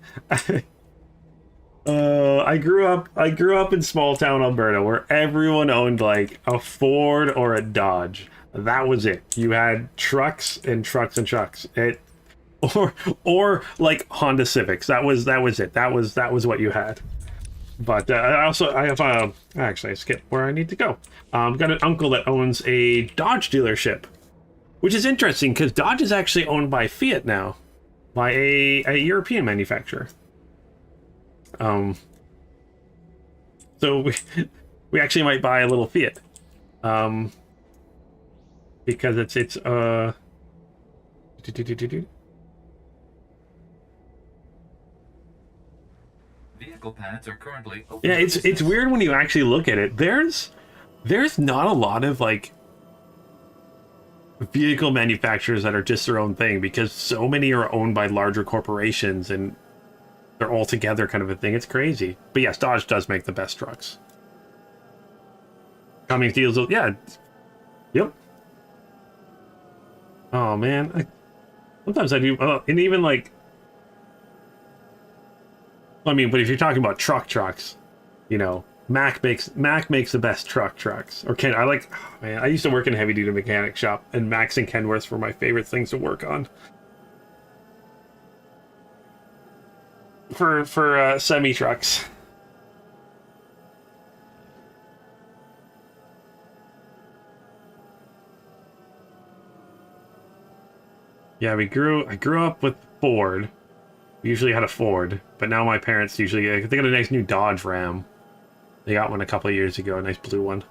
grew up in small town Alberta where everyone owned like a Ford or a Dodge. That was it. You had trucks and trucks and trucks. Or like Honda Civics. That was it. That was what you had. But I have actually I skipped where I need to go. Got an uncle that owns a Dodge dealership, which is interesting because Dodge is actually owned by Fiat now, by a European manufacturer. So we actually might buy a little Fiat, because it's Vehicle paths are currently open. yeah, it's weird when you actually look at it. There's not a lot of like vehicle manufacturers that are just their own thing, because so many are owned by larger corporations and they're all together kind of a thing. It's crazy. But yes, Dodge does make the best trucks. Cummins deals with, yeah. Yep. Oh man. Sometimes I do, and even like, I mean, but if you're talking about trucks, you know, Mac makes the best trucks. Or Ken, oh, man, I used to work in a heavy duty mechanic shop, and Max and Kenworths were my favorite things to work on. For semi trucks. Yeah, I grew up with Ford. We usually had a Ford, but now my parents usually, they got a nice new Dodge Ram. They got one a couple of years ago, a nice blue one.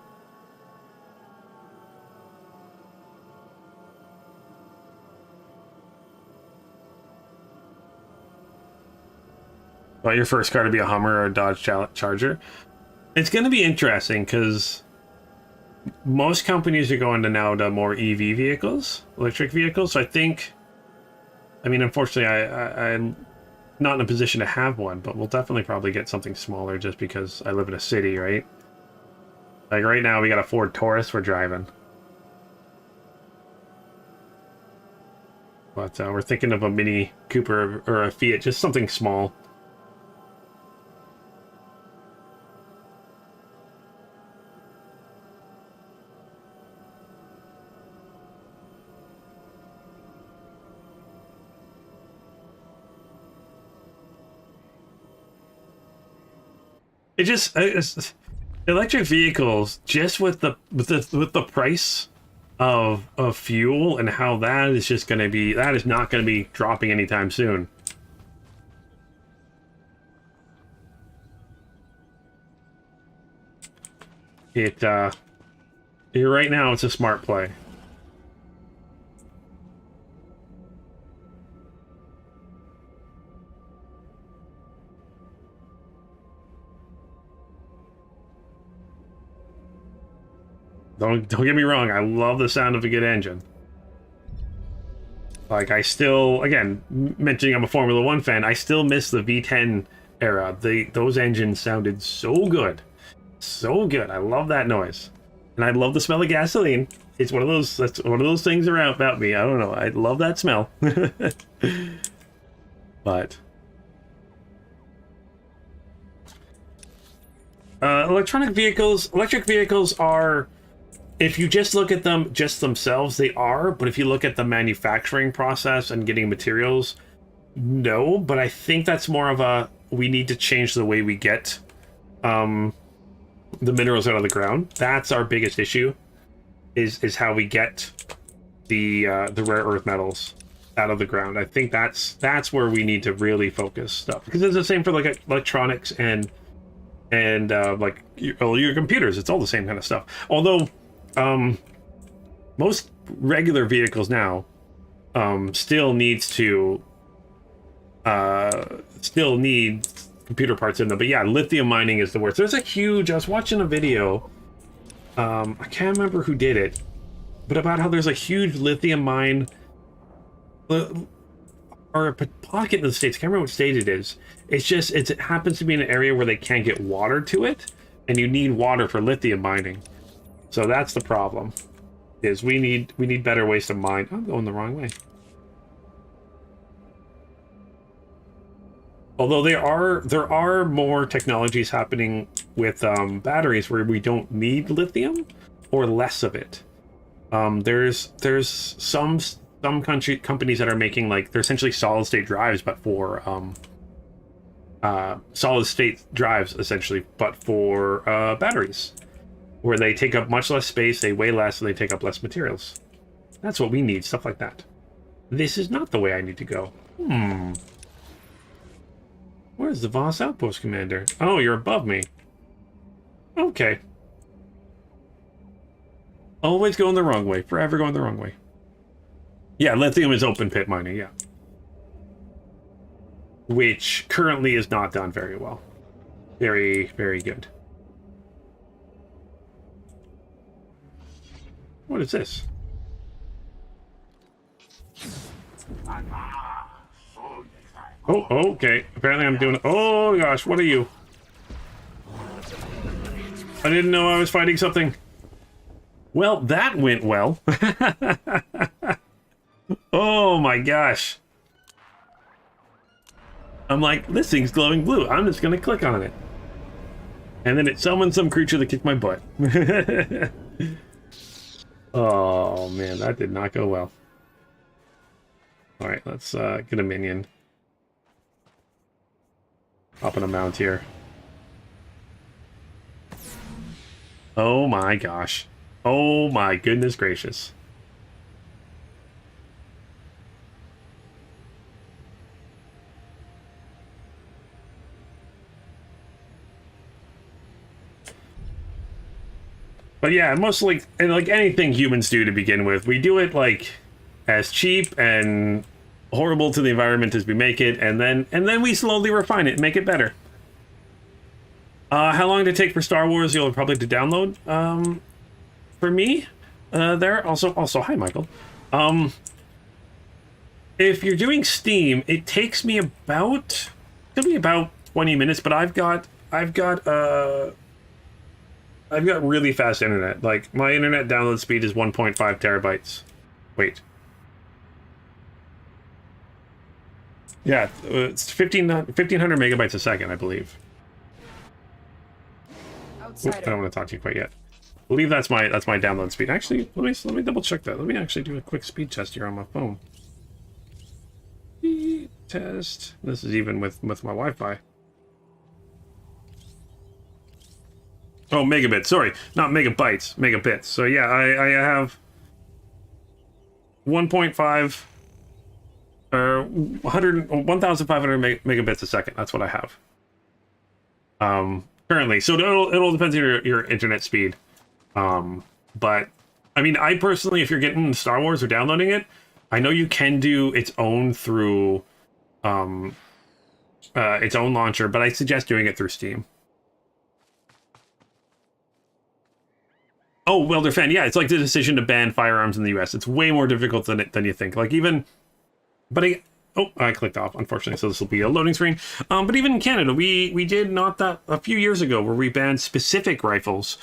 Want your first car to be a Hummer or a Dodge Charger? It's going to be interesting because most companies are going to now to more EV vehicles, electric vehicles. So I think, I mean, unfortunately, I'm not in a position to have one, but we'll definitely probably get something smaller just because I live in a city, right? Like right now, we got a Ford Taurus we're driving. But we're thinking of a Mini Cooper or a Fiat, just something small. It just electric vehicles, just with the price of fuel and how that is just going to be, that is not going to be dropping anytime soon. Right now it's a smart play. Don't get me wrong, I love the sound of a good engine. Like, I still, again, mentioning I'm a Formula 1 fan, I still miss the V10 era. Those engines sounded so good. So good. I love that noise. And I love the smell of gasoline. It's one of those. That's one of those things about me. I don't know. I love that smell. But electric vehicles are, if you just look at them just themselves, they are. But if you look at the manufacturing process and getting materials, no. But I think that's more of a, we need to change the way we get the minerals out of the ground. That's our biggest issue. Is how we get the rare earth metals out of the ground. I think that's where we need to really focus stuff, because it's the same for like electronics and like your computers. It's all the same kind of stuff. Although most regular vehicles now still need computer parts in them. But yeah, lithium mining is the worst. There's a huge. I was watching a video. I can't remember who did it, but about how there's a huge lithium mine or a pocket in the States. I can't remember what state it is. It's just, it happens to be in an area where they can't get water to it, and you need water for lithium mining. So that's the problem, is we need better ways to mine. I'm going the wrong way. Although there are more technologies happening with batteries where we don't need lithium, or less of it. There's some companies that are making, like, they're essentially solid state drives, but for solid state drives essentially, but for batteries, where they take up much less space, they weigh less, and they take up less materials. That's what we need, stuff like that. This is not the way I need to go. Where's the Voss Outpost Commander? Oh, you're above me. Okay. Always going the wrong way. Forever going the wrong way. Yeah, lithium is open pit mining, yeah. Which currently is not done very well. Very, very good. What is this? Oh, okay. Apparently I'm doing... Oh, gosh, what are you? I didn't know I was fighting something. Well, that went well. Oh, my gosh. I'm like, this thing's glowing blue. I'm just going to click on it. And then it summons some creature that kicked my butt. Oh, man, that did not go well. All right, let's get a minion. Up on a mount here. Oh my gosh. Oh my goodness gracious. But yeah, mostly, and like anything humans do to begin with, we do it like as cheap and horrible to the environment as we make it, and then we slowly refine it and make it better. How long did it take for Star Wars? You'll probably to download. For me, there also hi Michael. If you're doing Steam, it takes me about 20 minutes, but I've got really fast internet. Like, my internet download speed is 1.5 terabytes. Wait. Yeah, it's 1500 megabytes a second, I believe. Ooh, I don't want to talk to you quite yet. I believe that's my download speed. Actually, let me double check that. Let me actually do a quick speed test here on my phone. Speed test. This is even with my Wi-Fi. Oh, megabits. Sorry, not megabytes. Megabits. So yeah, I have 1.5 or 1,500 megabits a second. That's what I have. Currently. So it'll depend on your internet speed. But I mean, I personally, if you're getting Star Wars or downloading it, I know you can do its own through its own launcher, but I suggest doing it through Steam. Oh, Welder Fan, yeah, it's like the decision to ban firearms in the US. It's way more difficult than you think. Like, even... But I clicked off, unfortunately, so this will be a loading screen. But even in Canada, we did not that a few years ago where we banned specific rifles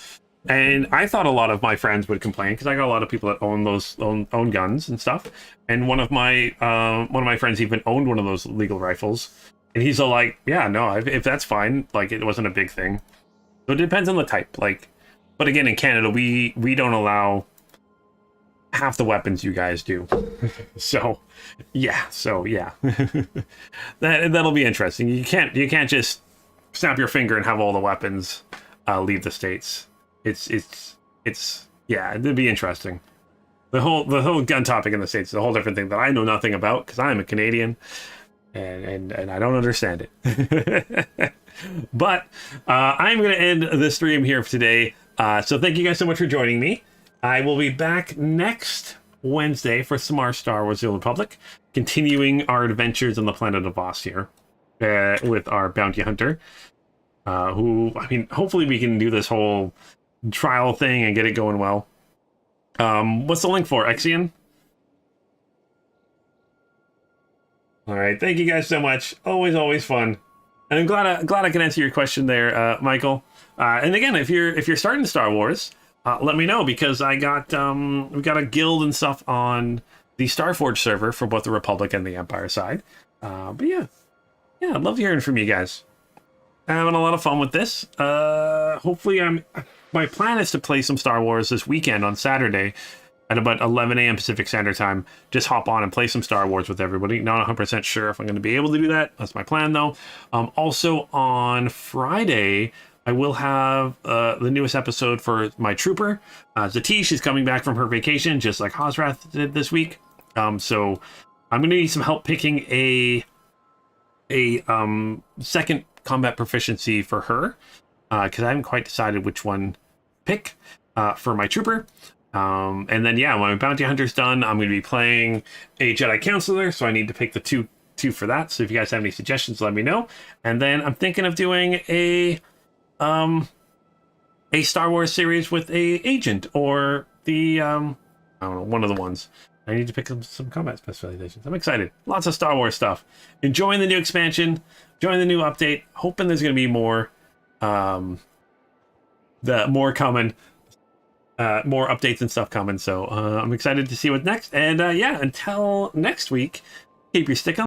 And I thought a lot of my friends would complain because I got a lot of people that own guns and stuff. And one of my friends even owned one of those legal rifles, and he's all like, "Yeah, no, if that's fine. Like, it wasn't a big thing." So it depends on the type. Like, but again, in Canada, we don't allow half the weapons you guys do. So yeah, that'll be interesting. You can't just snap your finger and have all the weapons leave the States. It's yeah, it'd be interesting. The whole gun topic in the States is a whole different thing that I know nothing about because I'm a Canadian and I don't understand it. But I'm going to end the stream here for today. So thank you guys so much for joining me. I will be back next Wednesday for some more Star Wars: The Old Republic, continuing our adventures on the planet of Voss here with our bounty hunter. Who, I mean, hopefully we can do this whole trial thing and get it going well. What's the link for, Exian? All right, thank you guys so much. Always fun, and I'm glad I can answer your question there, Michael. And again, if you're starting Star Wars, let me know because I got we got a guild and stuff on the Starforge server for both the Republic and the Empire side. But yeah, I'd love hearing from you guys. I'm having a lot of fun with this. Hopefully my plan is to play some Star Wars this weekend on Saturday at about 11 a.m. Pacific Standard Time. Just hop on and play some Star Wars with everybody. Not 100% sure if I'm going to be able to do that. That's my plan, though. Also, on Friday, I will have the newest episode for my trooper. Zatish is coming back from her vacation, just like Hosrath did this week. So I'm going to need some help picking a second combat proficiency for her, because I haven't quite decided which one to pick for my trooper. And then yeah, when my bounty hunter's done, I'm going to be playing a Jedi counselor, so I need to pick the two for that. So if you guys have any suggestions, let me know. And then I'm thinking of doing a Star Wars series with a agent or the I don't know, one of the ones. I need to pick some combat specializations. I'm excited. Lots of Star Wars stuff. Enjoying the new expansion. Enjoying the new update. Hoping there's going to be more coming. More updates and stuff coming. So I'm excited to see what's next. And yeah, until next week, keep your stick on.